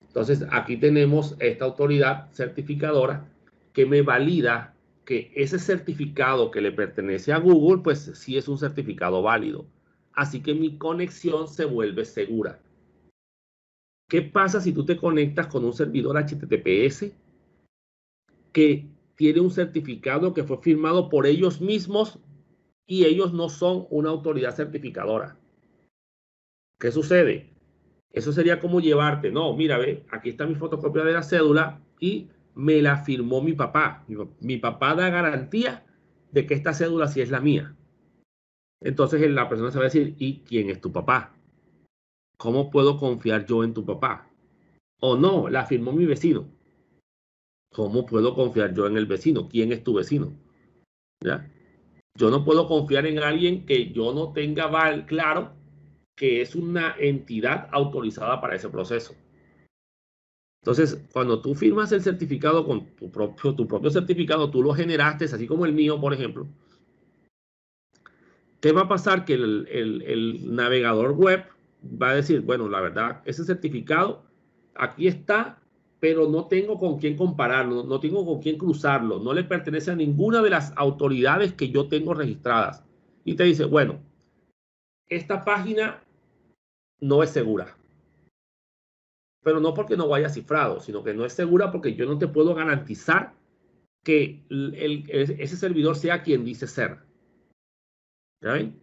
Entonces, aquí tenemos esta autoridad certificadora que me valida que ese certificado que le pertenece a Google, pues sí es un certificado válido. Así que mi conexión se vuelve segura. ¿Qué pasa si tú te conectas con un servidor HTTPS que tiene un certificado que fue firmado por ellos mismos y ellos no son una autoridad certificadora? ¿Qué sucede? Eso sería como llevarte, no, mira, ve, aquí está mi fotocopia de la cédula y me la firmó mi papá. Mi papá da garantía de que esta cédula sí es la mía. Entonces la persona se va a decir, ¿y quién es tu papá? ¿Cómo puedo confiar yo en tu papá? O no, la firmó mi vecino. ¿Cómo puedo confiar yo en el vecino? ¿Quién es tu vecino? ¿Ya? Yo no puedo confiar en alguien que yo no tenga claro que es una entidad autorizada para ese proceso. Entonces, cuando tú firmas el certificado con tu propio certificado, tú lo generaste, así como el mío, por ejemplo. ¿Qué va a pasar? Que el navegador web va a decir, bueno, la verdad, ese certificado aquí está, pero no tengo con quién compararlo, no tengo con quién cruzarlo, no le pertenece a ninguna de las autoridades que yo tengo registradas. Y te dice, bueno, esta página no es segura. Pero no porque no vaya cifrado, sino que no es segura porque yo no te puedo garantizar que ese servidor sea quien dice ser. ¿Ya ven?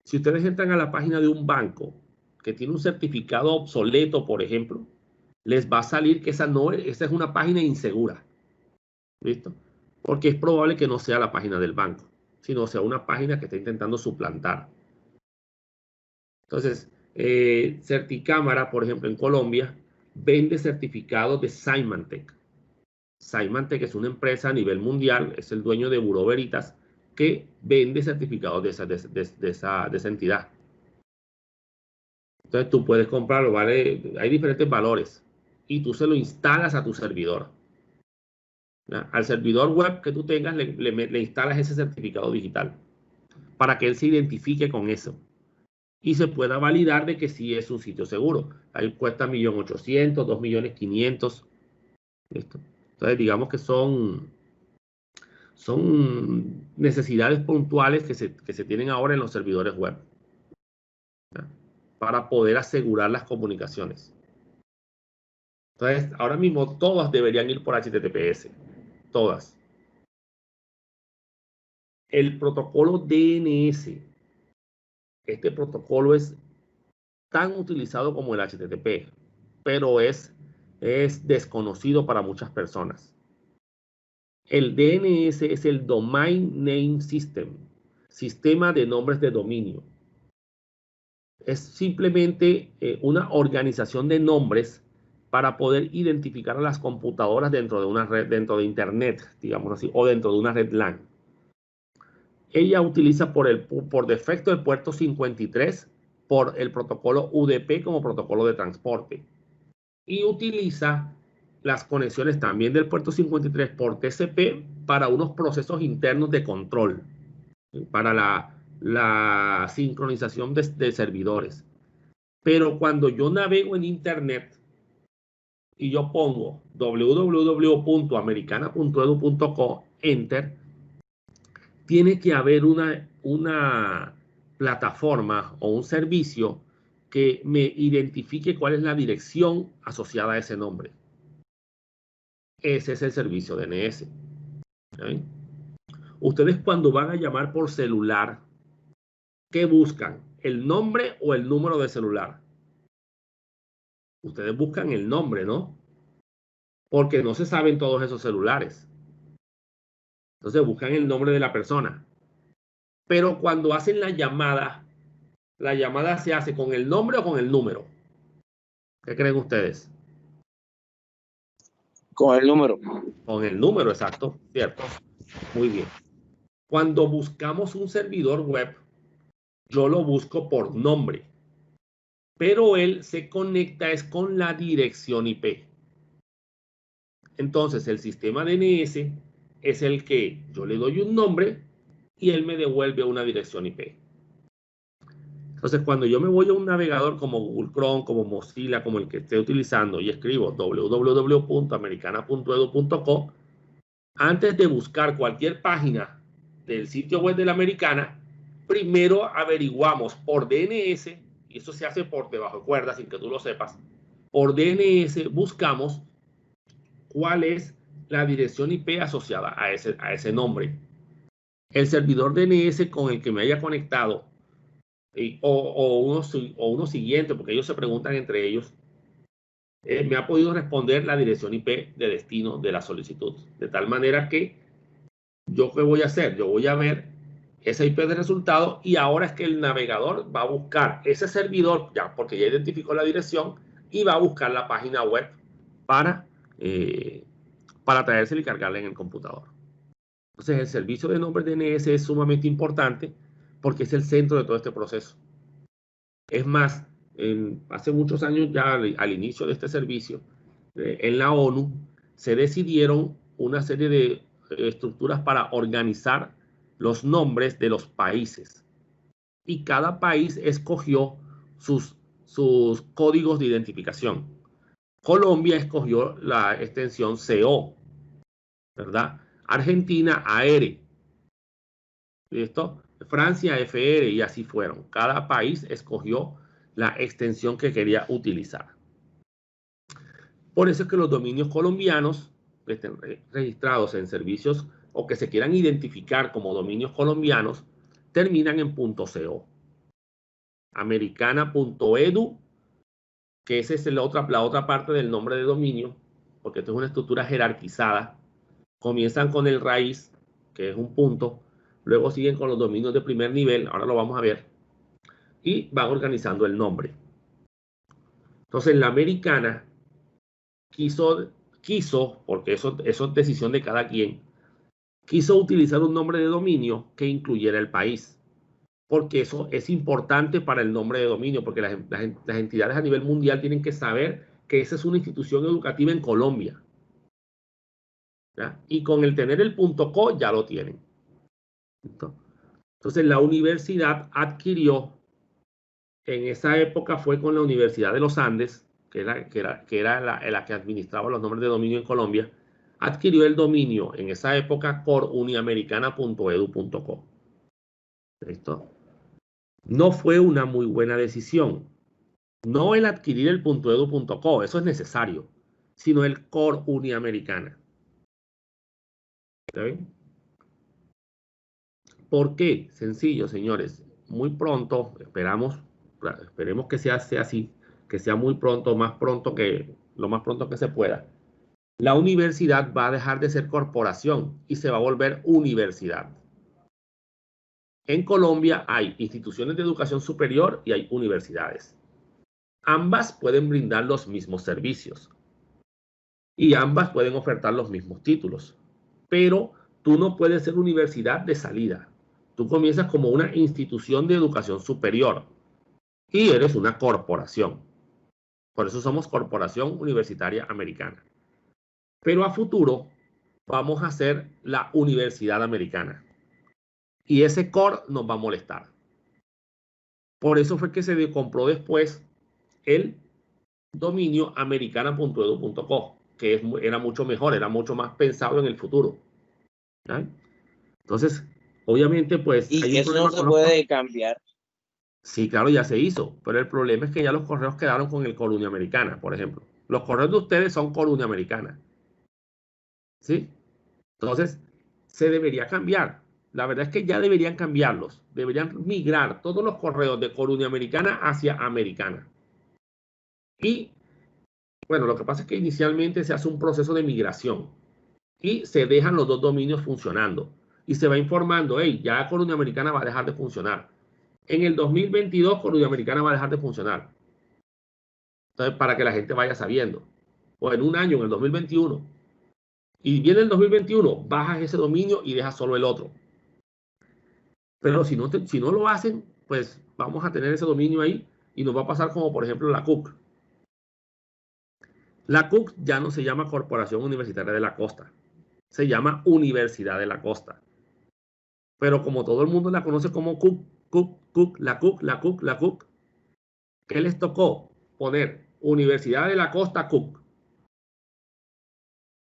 Si ustedes entran a la página de un banco que tiene un certificado obsoleto, por ejemplo, les va a salir que esa es una página insegura. ¿Listo? Porque es probable que no sea la página del banco, sino sea una página que está intentando suplantar. Entonces, Certicámara, por ejemplo, en Colombia, vende certificados de Symantec. Symantec es una empresa a nivel mundial, es el dueño de Bureau Veritas, que vende certificados de esa entidad. Entonces tú puedes comprarlo, ¿vale? Hay diferentes valores y tú se lo instalas a tu servidor. ¿Ya? Al servidor web que tú tengas le instalas ese certificado digital para que él se identifique con eso y se pueda validar de que sí es un sitio seguro. Ahí cuesta 1.800.000, 2.500.000. ¿Listo? Entonces digamos que son necesidades puntuales que se tienen ahora en los servidores web, ¿ya? Para poder asegurar las comunicaciones. Entonces, ahora mismo todas deberían ir por HTTPS. Todas. El protocolo DNS. Este protocolo es tan utilizado como el HTTP, pero es desconocido para muchas personas. El DNS es el Domain Name System, sistema de nombres de dominio. Es simplemente una organización de nombres para poder identificar a las computadoras dentro de una red, dentro de Internet, digamos así, o dentro de una red LAN. Ella utiliza por defecto el puerto 53 por el protocolo UDP como protocolo de transporte. Y utiliza las conexiones también del puerto 53 por TCP para unos procesos internos de control, para la sincronización de servidores. Pero cuando yo navego en Internet y yo pongo www.americana.edu.co, enter, tiene que haber una plataforma o un servicio que me identifique cuál es la dirección asociada a ese nombre. Ese es el servicio DNS. ¿Okay? Ustedes cuando van a llamar por celular, ¿qué buscan? ¿El nombre o el número de celular? Ustedes buscan el nombre, ¿no? Porque no se saben todos esos celulares. Entonces buscan el nombre de la persona. Pero cuando hacen la llamada se hace con el nombre o con el número. ¿Qué creen ustedes? Con el número. Con el número, exacto, ¿cierto? Muy bien. Cuando buscamos un servidor web, yo lo busco por nombre, pero él se conecta es con la dirección IP. Entonces, el sistema DNS es el que yo le doy un nombre y él me devuelve una dirección IP. Entonces, cuando yo me voy a un navegador como Google Chrome, como Mozilla, como el que esté utilizando y escribo www.americana.edu.co, antes de buscar cualquier página del sitio web de la Americana, primero averiguamos por DNS, y eso se hace por debajo de cuerda sin que tú lo sepas, por DNS buscamos cuál es la dirección IP asociada a ese nombre. El servidor DNS con el que me haya conectado o uno siguiente, porque ellos se preguntan entre ellos, me ha podido responder la dirección IP de destino de la solicitud. De tal manera que ¿yo qué voy a hacer? Yo voy a ver ese IP de resultado y ahora es que el navegador va a buscar ese servidor, ya porque ya identificó la dirección, y va a buscar la página web para traérsela y cargarla en el computador. Entonces, el servicio de nombres DNS es sumamente importante porque es el centro de todo este proceso. Es más, hace muchos años ya al inicio de este servicio, en la ONU se decidieron una serie de estructuras para organizar los nombres de los países. Y cada país escogió sus códigos de identificación. Colombia escogió la extensión CO, ¿verdad? Argentina AR, ¿listo? Francia FR y así fueron. Cada país escogió la extensión que quería utilizar. Por eso es que los dominios colombianos que estén registrados en servicios o que se quieran identificar como dominios colombianos terminan en .co. Americana.edu, que esa es la otra parte del nombre de dominio, porque esto es una estructura jerarquizada. Comienzan con el raíz, que es un punto, luego siguen con los dominios de primer nivel, ahora lo vamos a ver, y van organizando el nombre. Entonces, la americana quiso, porque eso es decisión de cada quien, quiso utilizar un nombre de dominio que incluyera el país, porque eso es importante para el nombre de dominio, porque las entidades a nivel mundial tienen que saber que esa es una institución educativa en Colombia, ¿ya? Y con el tener el .co ya lo tienen. Entonces la universidad adquirió, en esa época fue con la Universidad de los Andes, que era la que administraba los nombres de dominio en Colombia, adquirió el dominio en esa época coruniamericana.edu.co. ¿Listo? No fue una muy buena decisión. No el adquirir el .edu.co, eso es necesario, sino el Cor Uniamericana. ¿Está bien? ¿Por qué? Sencillo, señores. Muy pronto, esperemos que sea así, que sea muy pronto, lo más pronto que se pueda. La universidad va a dejar de ser corporación y se va a volver universidad. En Colombia hay instituciones de educación superior y hay universidades. Ambas pueden brindar los mismos servicios y ambas pueden ofertar los mismos títulos, pero tú no puedes ser universidad de salida. Tú comienzas como una institución de educación superior y eres una corporación. Por eso somos Corporación Universitaria Americana. Pero a futuro vamos a ser la Universidad Americana. Y ese core nos va a molestar. Por eso fue que se compró después el dominio americana.edu.co, que era mucho mejor, era mucho más pensado en el futuro. ¿Ya? Entonces, obviamente, pues Y hay un eso problema no se con puede cambiar. Sí, claro, ya se hizo, pero el problema es que ya los correos quedaron con el Cor Uniamericana, por ejemplo. Los correos de ustedes son Cor Uniamericana. ¿Sí? Entonces, se debería cambiar. La verdad es que ya deberían cambiarlos. Deberían migrar todos los correos de Cor Uniamericana hacia Americana. Y, bueno, lo que pasa es que inicialmente se hace un proceso de migración y se dejan los dos dominios funcionando. Y se va informando, hey, ya Cor Uniamericana va a dejar de funcionar. En el 2022, Cor Uniamericana va a dejar de funcionar. Entonces, para que la gente vaya sabiendo. O en un año, en el 2021. Y viene el 2021, bajas ese dominio y dejas solo el otro. Pero si no lo hacen, pues vamos a tener ese dominio ahí y nos va a pasar como, por ejemplo, la CUC. La CUC ya no se llama Corporación Universitaria de la Costa. Se llama Universidad de la Costa. Pero como todo el mundo la conoce como CUC, la CUC, ¿qué les tocó? Poner Universidad de la Costa CUC.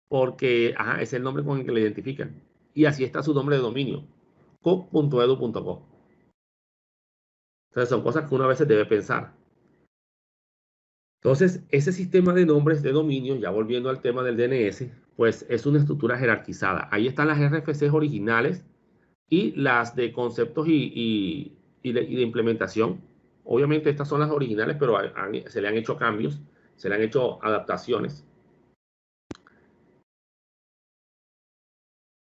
Porque es el nombre con el que le identifican. Y así está su nombre de dominio, cook.edu.co. Entonces son cosas que una vez se debe pensar. Entonces, ese sistema de nombres de dominio, ya volviendo al tema del DNS, pues es una estructura jerarquizada. Ahí están las RFCs originales y las de conceptos y de implementación. Obviamente estas son las originales, pero se le han hecho cambios, se le han hecho adaptaciones.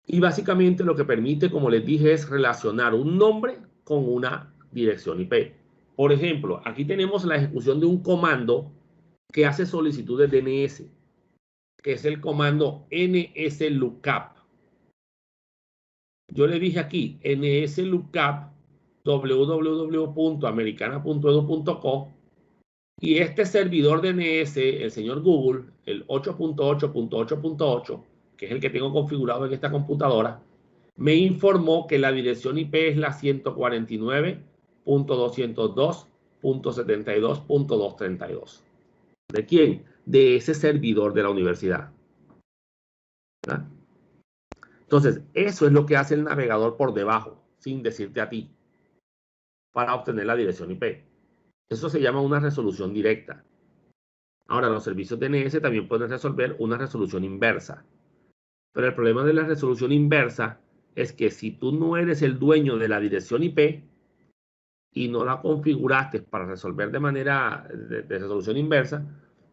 Y básicamente lo que permite, como les dije, es relacionar un nombre con una dirección IP. Por ejemplo, aquí tenemos la ejecución de un comando que hace solicitud de DNS, que es el comando nslookup. Yo le dije aquí nslookup www.americana.edu.co y este servidor DNS, el señor Google, el 8.8.8.8, que es el que tengo configurado en esta computadora, me informó que la dirección IP es la 149.202.72.232. ¿De quién? De ese servidor de la universidad. ¿Verdad? Entonces, eso es lo que hace el navegador por debajo, sin decirte a ti, para obtener la dirección IP. Eso se llama una resolución directa. Ahora, los servicios DNS también pueden resolver una resolución inversa. Pero el problema de la resolución inversa es que si tú no eres el dueño de la dirección IP y no la configuraste para resolver de manera de resolución inversa,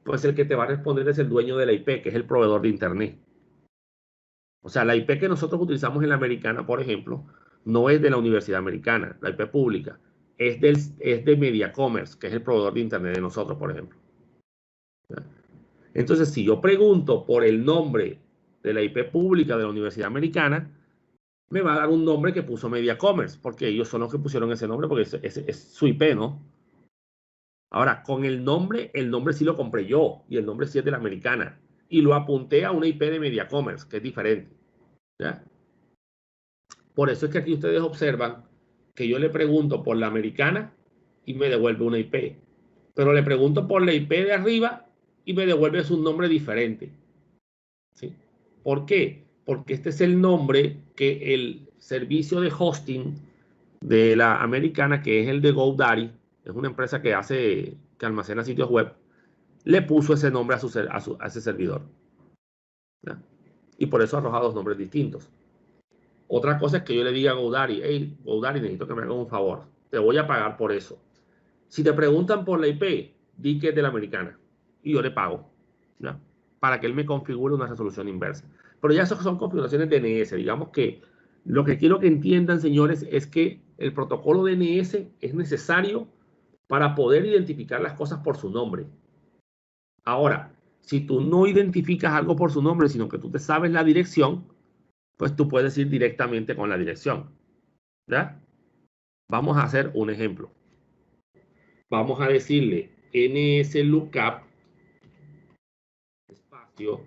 pues el que te va a responder es el dueño de la IP, que es el proveedor de Internet. O sea, la IP que nosotros utilizamos en la americana, por ejemplo, no es de la Universidad Americana, la IP pública, es de Media Commerce, que es el proveedor de Internet de nosotros, por ejemplo. Entonces, si yo pregunto por el nombre de la IP pública de la Universidad Americana, me va a dar un nombre que puso Media Commerce, porque ellos son los que pusieron ese nombre, porque es su IP, ¿no? Ahora, con el nombre sí lo compré yo, y el nombre sí es de la Americana, y lo apunté a una IP de Media Commerce, que es diferente, ¿ya? Por eso es que aquí ustedes observan que yo le pregunto por la Americana y me devuelve una IP, pero le pregunto por la IP de arriba y me devuelve un nombre diferente, ¿sí? ¿Por qué? Porque este es el nombre que el servicio de hosting de la Americana, que es el de GoDaddy, es una empresa que almacena sitios web, le puso ese nombre a ese servidor, ¿ya? Y por eso arroja dos nombres distintos. Otra cosa es que yo le diga a GoDaddy, hey, GoDaddy, necesito que me hagas un favor, te voy a pagar por eso. Si te preguntan por la IP, di que es de la Americana y yo le pago, ¿ya? Para que él me configure una resolución inversa. Pero ya esas son configuraciones DNS. Digamos que lo que quiero que entiendan, señores, es que el protocolo DNS es necesario para poder identificar las cosas por su nombre. Ahora, si tú no identificas algo por su nombre, sino que tú te sabes la dirección, pues tú puedes ir directamente con la dirección, ¿ya? Vamos a hacer un ejemplo. Vamos a decirle nslookup espacio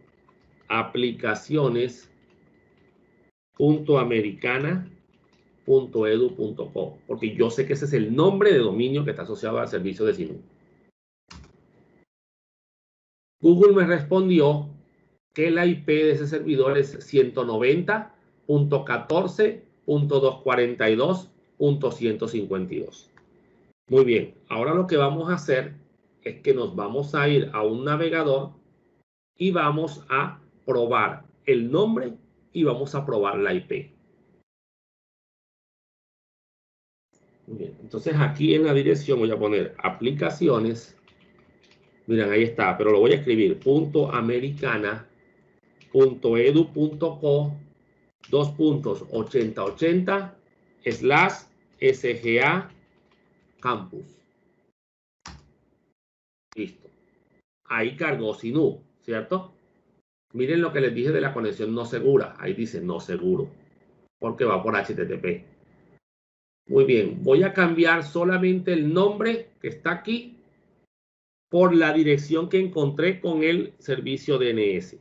aplicaciones.americana.edu.co, porque yo sé que ese es el nombre de dominio que está asociado al servicio de Sinú. Google me respondió que la IP de ese servidor es 190.14.242.152. Muy bien, ahora lo que vamos a hacer es que nos vamos a ir a un navegador y vamos a probar el nombre y vamos a probar la IP. Muy bien, entonces aquí en la dirección voy a poner aplicaciones. Miren, ahí está, pero lo voy a escribir .americana.edu.co 2.8080/SGA Campus. Listo. Ahí cargó Sinú, ¿cierto? Miren lo que les dije de la conexión no segura. Ahí dice no seguro, porque va por HTTP. Muy bien, voy a cambiar solamente el nombre que está aquí por la dirección que encontré con el servicio DNS.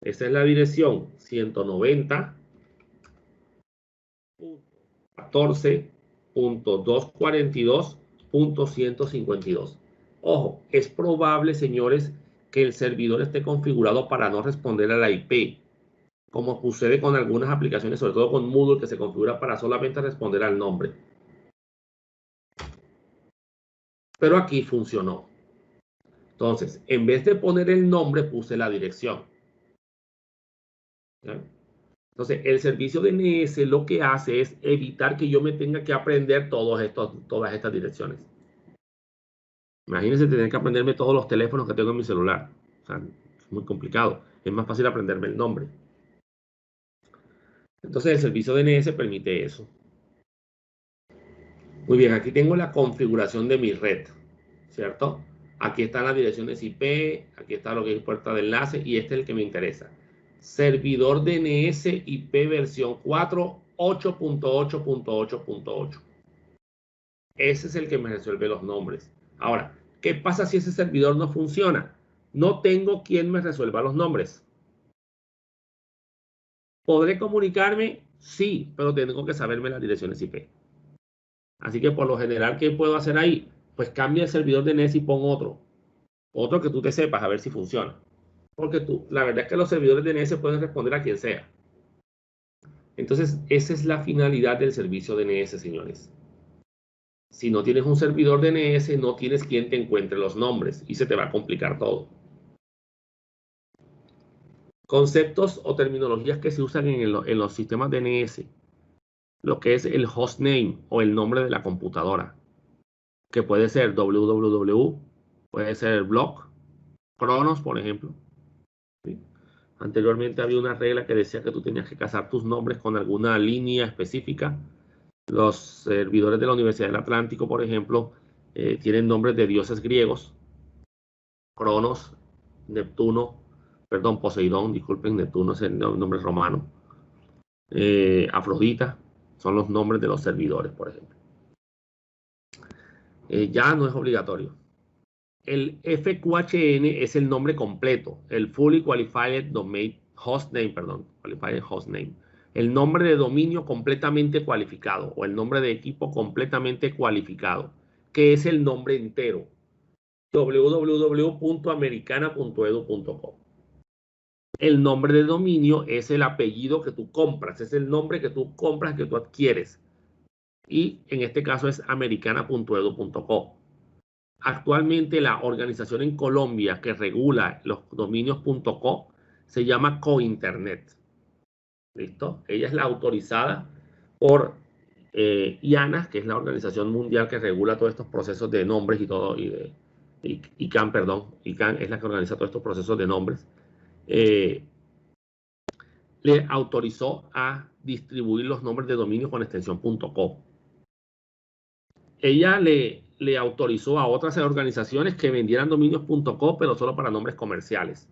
Esa es la dirección 190.14.242.152. Ojo, es probable, señores, que el servidor esté configurado para no responder a la IP, como sucede con algunas aplicaciones, sobre todo con Moodle, que se configura para solamente responder al nombre. Pero aquí funcionó. Entonces, en vez de poner el nombre, puse la dirección, ¿ya? Entonces, el servicio DNS lo que hace es evitar que yo me tenga que aprender todas estas direcciones. Imagínense tener que aprenderme todos los teléfonos que tengo en mi celular. O sea, es muy complicado. Es más fácil aprenderme el nombre. Entonces, el servicio DNS permite eso. Muy bien, aquí tengo la configuración de mi red, ¿cierto? Aquí están las direcciones IP, aquí está lo que es puerta de enlace y este es el que me interesa. Servidor DNS IP versión 4, 8.8.8.8. Ese es el que me resuelve los nombres. Ahora, ¿qué pasa si ese servidor no funciona? No tengo quien me resuelva los nombres. ¿Podré comunicarme? Sí, pero tengo que saberme las direcciones IP. Así que por lo general, ¿qué puedo hacer ahí? Pues cambia el servidor DNS y pon otro. Otro que tú te sepas, a ver si funciona. Porque la verdad es que los servidores DNS pueden responder a quien sea. Entonces, esa es la finalidad del servicio DNS, señores. Si no tienes un servidor DNS, no tienes quien te encuentre los nombres y se te va a complicar todo. Conceptos o terminologías que se usan en los sistemas DNS. Lo que es el hostname o el nombre de la computadora, que puede ser www, puede ser blog, Cronos, por ejemplo. ¿Sí? Anteriormente había una regla que decía que tú tenías que casar tus nombres con alguna línea específica. Los servidores de la Universidad del Atlántico, por ejemplo, tienen nombres de dioses griegos. Cronos Neptuno, perdón, Poseidón, disculpen, Neptuno es el nombre romano. Afrodita, son los nombres de los servidores, por ejemplo. Ya no es obligatorio. El FQHN es el nombre completo, el Fully Qualified Domain Hostname, perdón, Qualified Hostname. El nombre de dominio completamente cualificado o el nombre de equipo completamente cualificado, que es el nombre entero. www.americana.edu.co. El nombre de dominio es el apellido que tú compras, es el nombre que tú compras, que tú adquieres. Y en este caso es americana.edu.co. Actualmente la organización en Colombia que regula los dominios.co se llama Cointernet. ¿Listo? Ella es la autorizada por IANA, que es la organización mundial que regula todos estos procesos de nombres y todo, ICANN, perdón, ICANN es la que organiza todos estos procesos de nombres. Le autorizó a distribuir los nombres de dominio con extensión .co. Ella le autorizó a otras organizaciones que vendieran dominios.co, pero solo para nombres comerciales.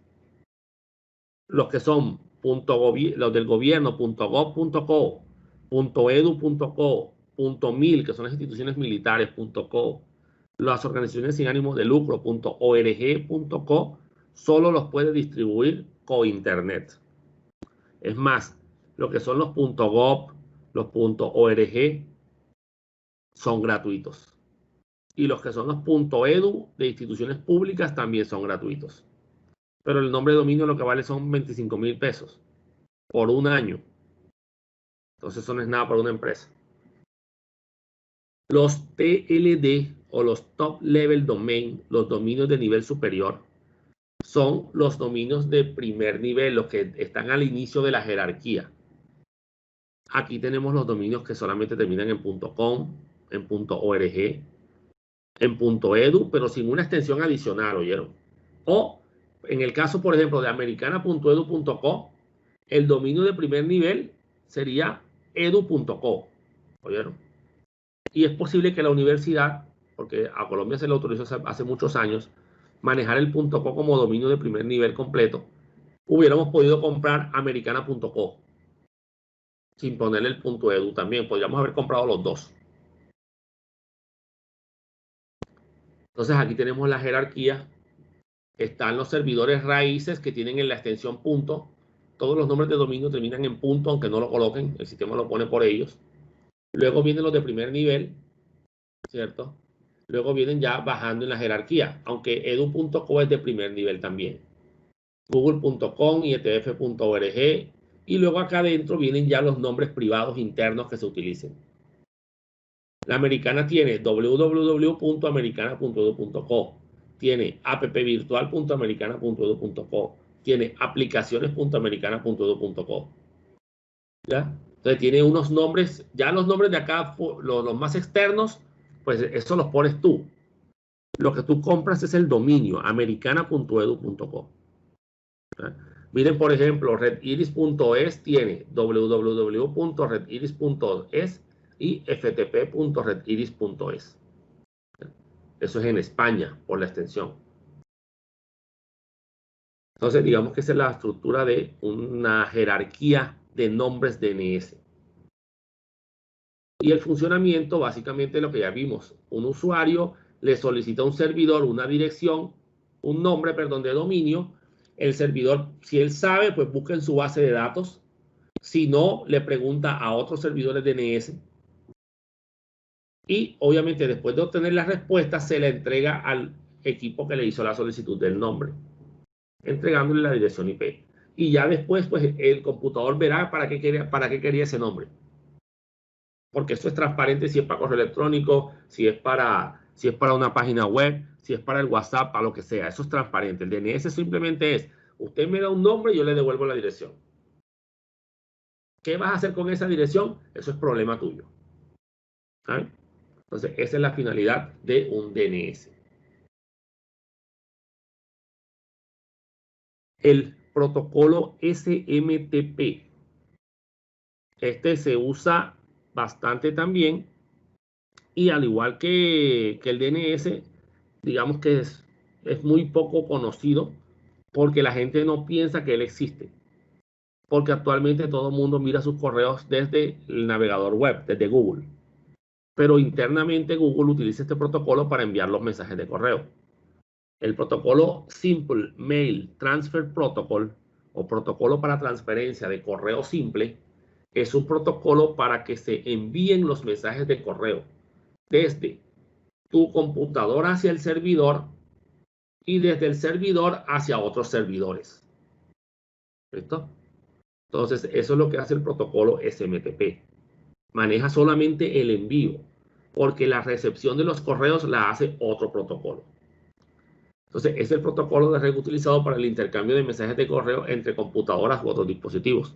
Los que son los del gobierno, .gov.co, .edu.co, .mil, que son las instituciones militares, .co, las organizaciones sin ánimo de lucro, .org.co, solo los puede distribuir Cointernet. Es más, lo que son los .gov, los .org, son gratuitos. Y los que son los .edu de instituciones públicas también son gratuitos. Pero el nombre de dominio lo que vale son 25.000 pesos por un año. Entonces eso no es nada para una empresa. Los TLD o los Top Level Domain, los dominios de nivel superior, son los dominios de primer nivel, los que están al inicio de la jerarquía. Aquí tenemos los dominios que solamente terminan en .com, en .org, en .edu, pero sin una extensión adicional, ¿oyeron? O en el caso, por ejemplo, de americana.edu.co, el dominio de primer nivel sería edu.co, ¿oyeron? Y es posible que la universidad, porque a Colombia se le autorizó hace muchos años, manejar el .co como dominio de primer nivel completo, hubiéramos podido comprar americana.co sin ponerle el .edu también. Podríamos haber comprado los dos. Entonces aquí tenemos la jerarquía. Están los servidores raíces que tienen en la extensión .. Todos los nombres de dominio terminan en ., aunque no lo coloquen. El sistema lo pone por ellos. Luego vienen los de primer nivel, ¿cierto? Luego vienen ya bajando en la jerarquía, aunque edu.co es de primer nivel también. Google.com y etf.org. Y luego acá adentro vienen ya los nombres privados internos que se utilicen. La americana tiene www.americana.edu.co, tiene appvirtual.americana.edu.co, tiene aplicaciones.americana.edu.co. ¿Ya? Entonces tiene unos nombres, ya los nombres de acá, los más externos, pues eso los pones tú. Lo que tú compras es el dominio, americana.edu.co. Miren, por ejemplo, rediris.es tiene www.rediris.es y ftp.rediris.es. Eso es en España, por la extensión. Entonces, digamos que esa es la estructura de una jerarquía de nombres DNS. Y el funcionamiento, básicamente lo que ya vimos. Un usuario le solicita a un servidor una dirección, un nombre, perdón, de dominio. El servidor, si él sabe, pues busca en su base de datos. Si no, le pregunta a otros servidores DNS. Y obviamente después de obtener la respuesta, se le entrega al equipo que le hizo la solicitud del nombre, entregándole la dirección IP. Y ya después, pues el computador verá para qué quería ese nombre. Porque eso es transparente si es para correo electrónico, si es para una página web, si es para el WhatsApp, para lo que sea. Eso es transparente. El DNS simplemente es, usted me da un nombre y yo le devuelvo la dirección. ¿Qué vas a hacer con esa dirección? Eso es problema tuyo. ¿Saben? Entonces, esa es la finalidad de un DNS. El protocolo SMTP. Este se usa bastante también. Y al igual que el DNS, digamos que es muy poco conocido porque la gente no piensa que él existe. Porque actualmente todo el mundo mira sus correos desde el navegador web, desde Google. Pero internamente Google utiliza este protocolo para enviar los mensajes de correo. El protocolo Simple Mail Transfer Protocol, o protocolo para transferencia de correo simple, es un protocolo para que se envíen los mensajes de correo desde tu computadora hacia el servidor y desde el servidor hacia otros servidores. ¿Listo? Entonces, eso es lo que hace el protocolo SMTP. Maneja solamente el envío, porque la recepción de los correos la hace otro protocolo. Entonces, es el protocolo de red utilizado para el intercambio de mensajes de correo entre computadoras u otros dispositivos.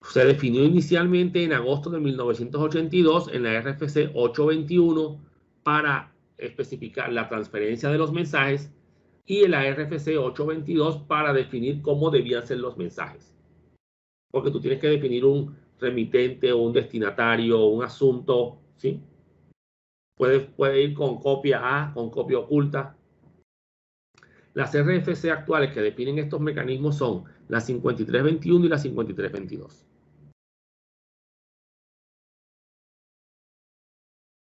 Se definió inicialmente en agosto de 1982 en la RFC 821 para especificar la transferencia de los mensajes y en la RFC 822 para definir cómo debían ser los mensajes. Porque tú tienes que definir un remitente o un destinatario o un asunto, ¿sí? Puede ir con copia A, con copia oculta. Las RFC actuales que definen estos mecanismos son la 5321 y la 5322.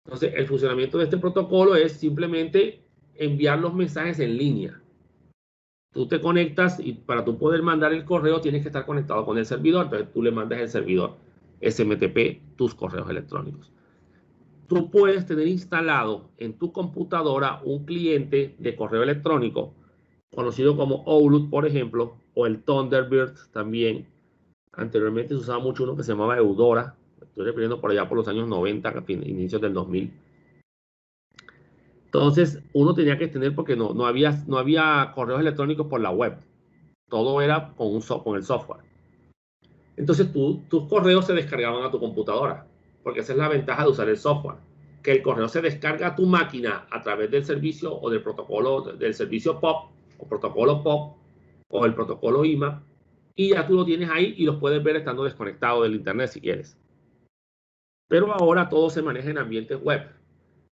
Entonces, el funcionamiento de este protocolo es simplemente enviar los mensajes en línea. Tú te conectas y para tú poder mandar el correo tienes que estar conectado con el servidor. Entonces, tú le mandas al servidor SMTP tus correos electrónicos. Tú puedes tener instalado en tu computadora un cliente de correo electrónico conocido como Outlook, por ejemplo, o el Thunderbird también. Anteriormente se usaba mucho uno que se llamaba Eudora. Estoy refiriendo por allá por los años 90, inicios del 2000. Entonces, uno tenía que tener, porque no había correos electrónicos por la web. Todo era con el software. Entonces, tus correos se descargaban a tu computadora, porque esa es la ventaja de usar el software. Que el correo se descarga a tu máquina a través del servicio o del protocolo del servicio POP, o protocolo POP, o el protocolo IMAP, y ya tú lo tienes ahí y los puedes ver estando desconectado del internet si quieres. Pero ahora todo se maneja en ambientes web.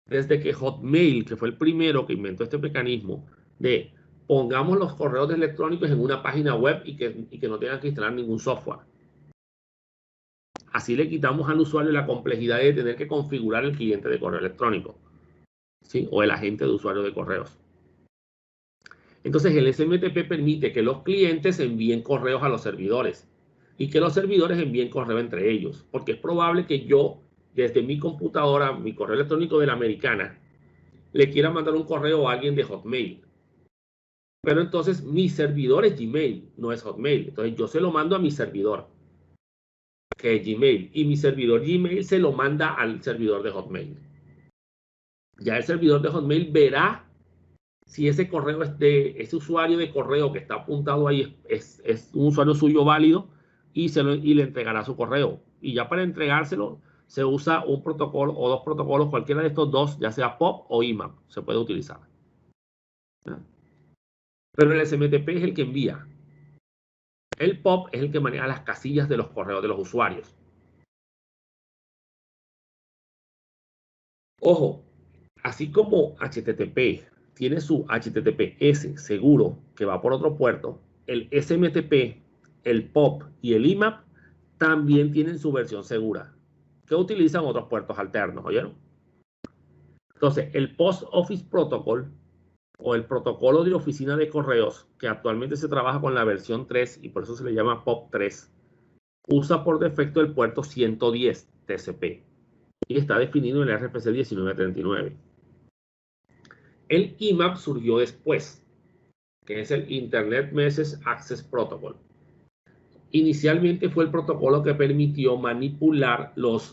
Desde que Hotmail, que fue el primero que inventó este mecanismo de pongamos los correos electrónicos en una página web y que no tengan que instalar ningún software. Así le quitamos al usuario la complejidad de tener que configurar el cliente de correo electrónico, ¿sí? O el agente de usuario de correos. Entonces el SMTP permite que los clientes envíen correos a los servidores y que los servidores envíen correo entre ellos, porque es probable que yo, desde mi computadora, mi correo electrónico de la americana, le quiera mandar un correo a alguien de Hotmail. Pero entonces mi servidor es Gmail, no es Hotmail. Entonces yo se lo mando a mi servidor, que es Gmail, y mi servidor Gmail se lo manda al servidor de Hotmail. Ya el servidor de Hotmail verá si ese correo es de ese usuario de correo que está apuntado ahí es un usuario suyo válido y le entregará su correo. Y ya para entregárselo se usa un protocolo o dos protocolos, cualquiera de estos dos, ya sea POP o IMAP, se puede utilizar. Pero el SMTP es el que envía. El POP es el que maneja las casillas de los correos de los usuarios. Ojo, así como HTTP tiene su HTTPS seguro que va por otro puerto, el SMTP, el POP y el IMAP también tienen su versión segura, que utilizan otros puertos alternos, ¿oyeron? Entonces, el Post Office Protocol o el protocolo de oficina de correos, que actualmente se trabaja con la versión 3 y por eso se le llama POP 3, usa por defecto el puerto 110 TCP y está definido en el RFC 1939. El IMAP surgió después, que es el Internet Message Access Protocol. Inicialmente fue el protocolo que permitió manipular los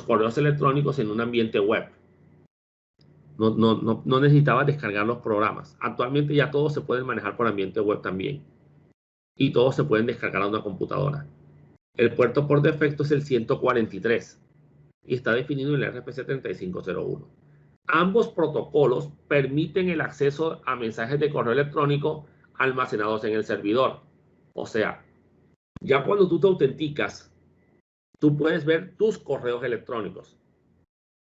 correos electrónicos en un ambiente web. No necesitaba descargar los programas. Actualmente ya todos se pueden manejar por ambiente web también. Y todos se pueden descargar a una computadora. El puerto por defecto es el 143 y está definido en el RFC 3501. Ambos protocolos permiten el acceso a mensajes de correo electrónico almacenados en el servidor. O sea, ya cuando tú te autenticas, tú puedes ver tus correos electrónicos.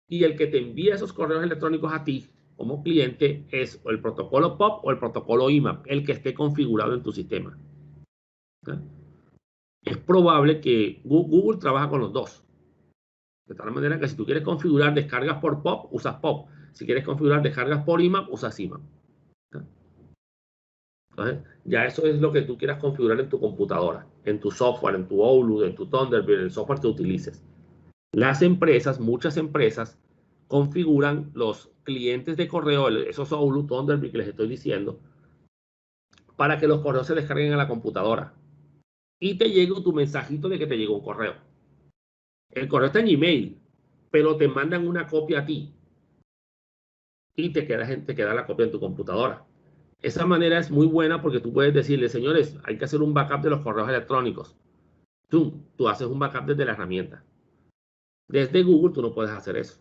Y el que te envía esos correos electrónicos a ti como cliente es o el protocolo POP o el protocolo IMAP, el que esté configurado en tu sistema. ¿Okay? Es probable que Google trabaja con los dos. De tal manera que si tú quieres configurar descargas por POP, usas POP. Si quieres configurar descargas por IMAP, usas IMAP. ¿Okay? Entonces, ya eso es lo que tú quieras configurar en tu computadora, en tu software, en tu Outlook, en tu Thunderbird, en el software que utilices. Las empresas, muchas empresas, configuran los clientes de correo, esos Outlook, Thunderbird que les estoy diciendo, para que los correos se descarguen a la computadora y te llegue tu mensajito de que te llegó un correo. El correo está en Gmail, pero te mandan una copia a ti y te queda la copia en tu computadora. Esa manera es muy buena porque tú puedes decirle, señores, hay que hacer un backup de los correos electrónicos. Tú haces un backup desde la herramienta. Desde Google tú no puedes hacer eso.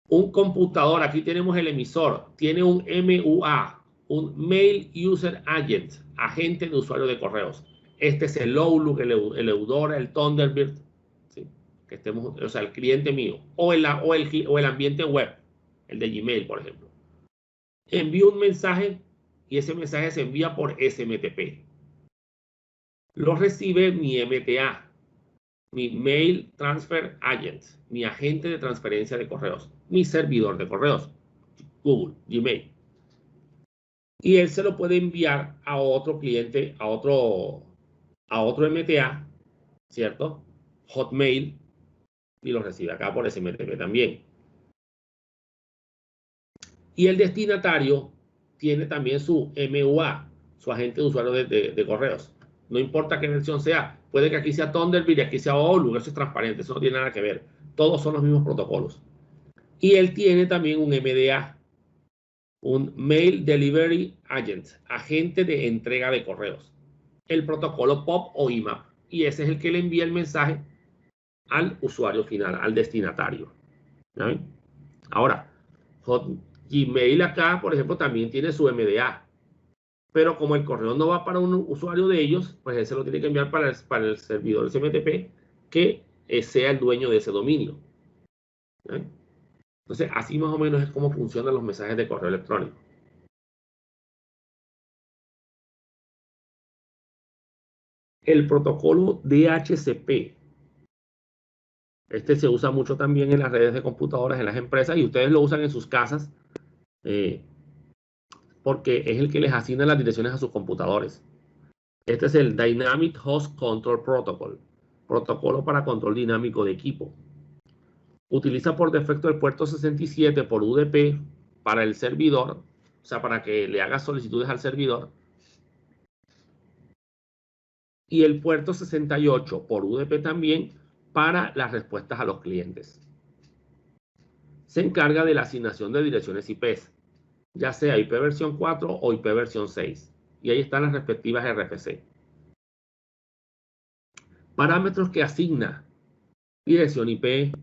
Un computador, aquí tenemos el emisor, tiene un MUA, un Mail User Agent, agente de usuario de correos. Este es el Outlook, el Eudora, el Thunderbird, ¿sí? Que estemos, o sea, el cliente mío, o el ambiente web, el de Gmail, por ejemplo. Envío un mensaje y ese mensaje se envía por SMTP. Lo recibe mi MTA, mi Mail Transfer Agent, mi agente de transferencia de correos, mi servidor de correos, Google, Gmail. Y él se lo puede enviar a otro cliente, a otro MTA, ¿cierto? Hotmail, y lo recibe acá por SMTP también. Y el destinatario tiene también su MUA, su agente de usuario de correos. No importa qué versión sea. Puede que aquí sea Thunderbird y aquí sea Outlook. Eso es transparente. Eso no tiene nada que ver. Todos son los mismos protocolos. Y él tiene también un MDA, un Mail Delivery Agent, agente de entrega de correos. El protocolo POP o IMAP. Y ese es el que le envía el mensaje al usuario final, al destinatario. ¿Sí? Ahora, Gmail acá, por ejemplo, también tiene su MDA. Pero como el correo no va para un usuario de ellos, pues ese lo tiene que enviar para el servidor SMTP que sea el dueño de ese dominio. ¿Sí? Entonces, así más o menos es como funcionan los mensajes de correo electrónico. El protocolo DHCP. Este se usa mucho también en las redes de computadoras, en las empresas, y ustedes lo usan en sus casas porque es el que les asigna las direcciones a sus computadores. Este es el Dynamic Host Control Protocol, protocolo para control dinámico de equipo. Utiliza por defecto el puerto 67 por UDP para el servidor, o sea, para que le haga solicitudes al servidor. Y el puerto 68 por UDP también para las respuestas a los clientes. Se encarga de la asignación de direcciones IPs, ya sea IP versión 4 o IP versión 6. Y ahí están las respectivas RFC. Parámetros que asigna: dirección IP,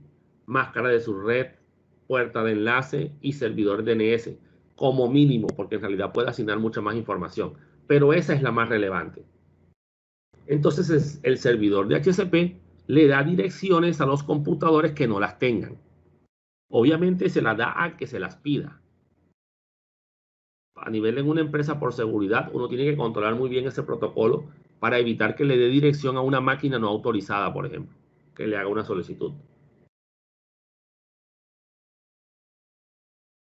máscara de subred, puerta de enlace y servidor DNS, como mínimo, porque en realidad puede asignar mucha más información, pero esa es la más relevante. Entonces el servidor de DHCP le da direcciones a los computadores que no las tengan. Obviamente se las da al que se las pida. A nivel en una empresa, por seguridad, uno tiene que controlar muy bien ese protocolo para evitar que le dé dirección a una máquina no autorizada, por ejemplo, que le haga una solicitud.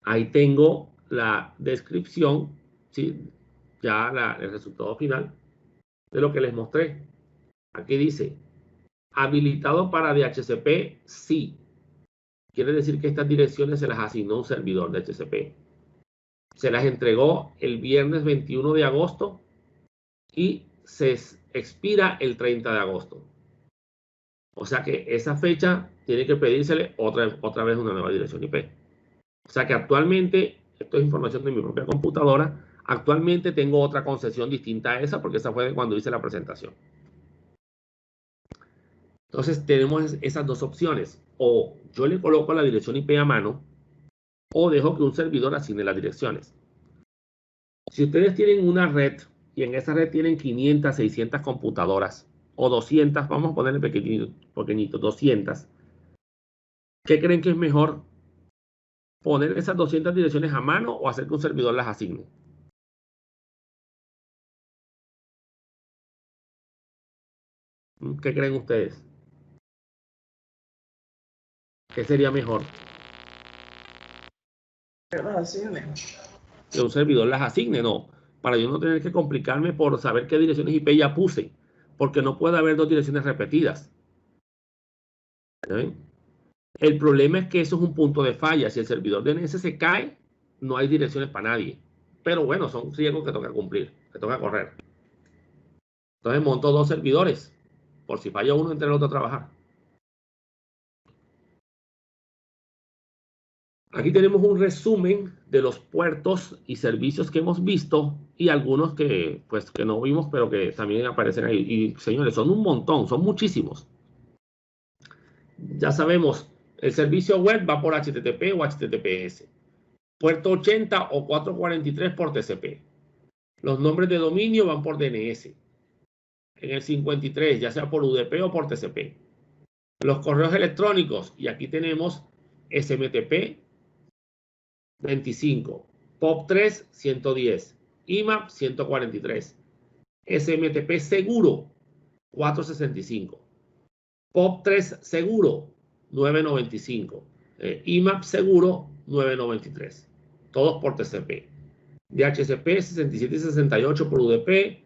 Ahí tengo la descripción, ¿sí? Ya el resultado final de lo que les mostré. Aquí dice, habilitado para DHCP, sí. Quiere decir que estas direcciones se las asignó un servidor de DHCP. Se las entregó el viernes 21 de agosto y se expira el 30 de agosto. O sea que esa fecha tiene que pedírsele otra vez una nueva dirección IP. O sea que actualmente, esto es información de mi propia computadora, actualmente tengo otra concesión distinta a esa porque esa fue de cuando hice la presentación. Entonces tenemos esas dos opciones. O yo le coloco la dirección IP a mano o dejo que un servidor asigne las direcciones. Si ustedes tienen una red y en esa red tienen 500, 600 computadoras o 200, vamos a ponerle pequeñito, 200, ¿qué creen que es mejor? poner esas 200 direcciones a mano o hacer que un servidor las asigne? ¿Qué creen ustedes? ¿Qué sería mejor? Que las asigne. Que un servidor las asigne, no. Para yo no tener que complicarme por saber qué direcciones IP ya puse, porque no puede haber 2 direcciones repetidas. ¿Ven? El problema es que eso es un punto de falla. Si el servidor DNS se cae, no hay direcciones para nadie. Pero bueno, son riesgos que toca cumplir, que toca correr. Entonces monto 2 servidores. Por si falla uno, entre el otro a trabajar. Aquí tenemos un resumen de los puertos y servicios que hemos visto y algunos que, pues, que no vimos, pero que también aparecen ahí. Y señores, son un montón, son muchísimos. Ya sabemos, el servicio web va por HTTP o HTTPS. Puerto 80 o 443 por TCP. Los nombres de dominio van por DNS. En el 53, ya sea por UDP o por TCP. Los correos electrónicos, y aquí tenemos SMTP 25, POP3 110, IMAP 143, SMTP seguro 465, POP3 seguro 995, IMAP seguro 993, todos por TCP. DHCP 67 y 68 por UDP.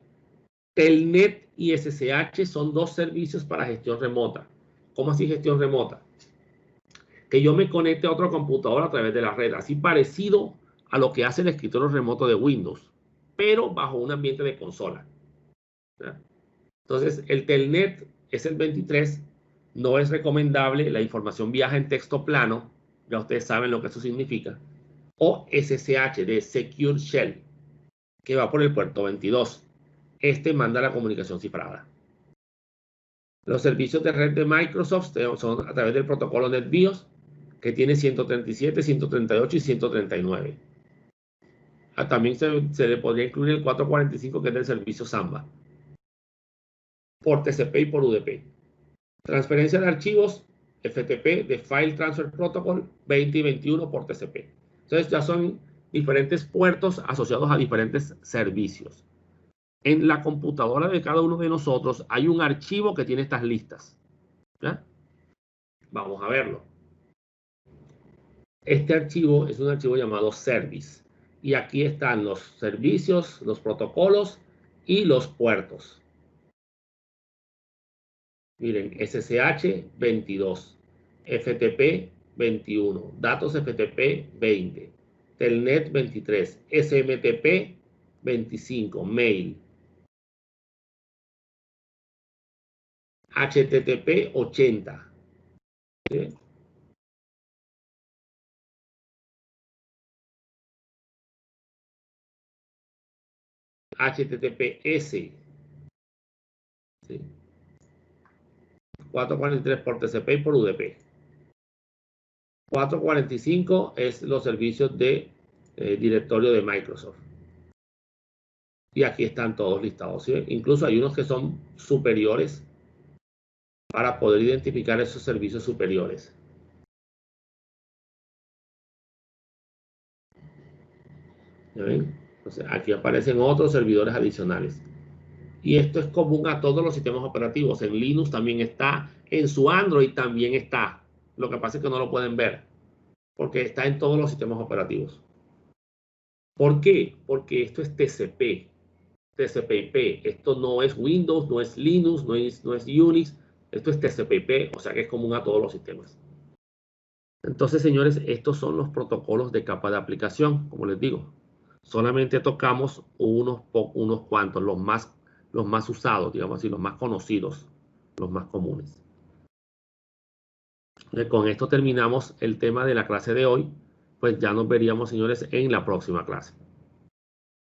Telnet y SSH son 2 servicios para gestión remota. ¿Cómo así gestión remota? Que yo me conecte a otro computador a través de la red, así parecido a lo que hace el escritorio remoto de Windows, pero bajo un ambiente de consola. ¿Ya? Entonces, el Telnet es el 23, no es recomendable, la información viaja en texto plano, ya ustedes saben lo que eso significa, o SSH de Secure Shell, que va por el puerto 22. Este manda la comunicación cifrada. Los servicios de red de Microsoft son a través del protocolo NetBIOS, que tiene 137, 138 y 139. También se le podría incluir el 445, que es del servicio Samba, por TCP y por UDP. Transferencia de archivos, FTP, de File Transfer Protocol 20 y 21 por TCP. Entonces ya son diferentes puertos asociados a diferentes servicios. En la computadora de cada uno de nosotros hay un archivo que tiene estas listas. ¿Ya? Vamos a verlo. Este archivo es un archivo llamado service. Y aquí están los servicios, los protocolos y los puertos. Miren, SSH 22, FTP 21, datos FTP 20, Telnet 23, SMTP 25, mail, HTTP 80. ¿Sí? HTTPS. ¿Sí? 443 por TCP y por UDP. 445 es los servicios de directorio de Microsoft. Y aquí están todos listados. ¿Sí? Incluso hay unos que son superiores para poder identificar esos servicios superiores. ¿Ya ven? Entonces, aquí aparecen otros servidores adicionales. Y esto es común a todos los sistemas operativos. En Linux también está, en su Android también está. Lo que pasa es que no lo pueden ver, porque está en todos los sistemas operativos. ¿Por qué? Porque esto es TCP, TCP/IP. Esto no es Windows, no es Linux, no es Unix. Esto es TCP/IP, o sea que es común a todos los sistemas. Entonces, señores, estos son los protocolos de capa de aplicación, como les digo. Solamente tocamos unos cuantos, los más usados, digamos así, los más conocidos, los más comunes. Con esto terminamos el tema de la clase de hoy. Pues ya nos veríamos, señores, en la próxima clase.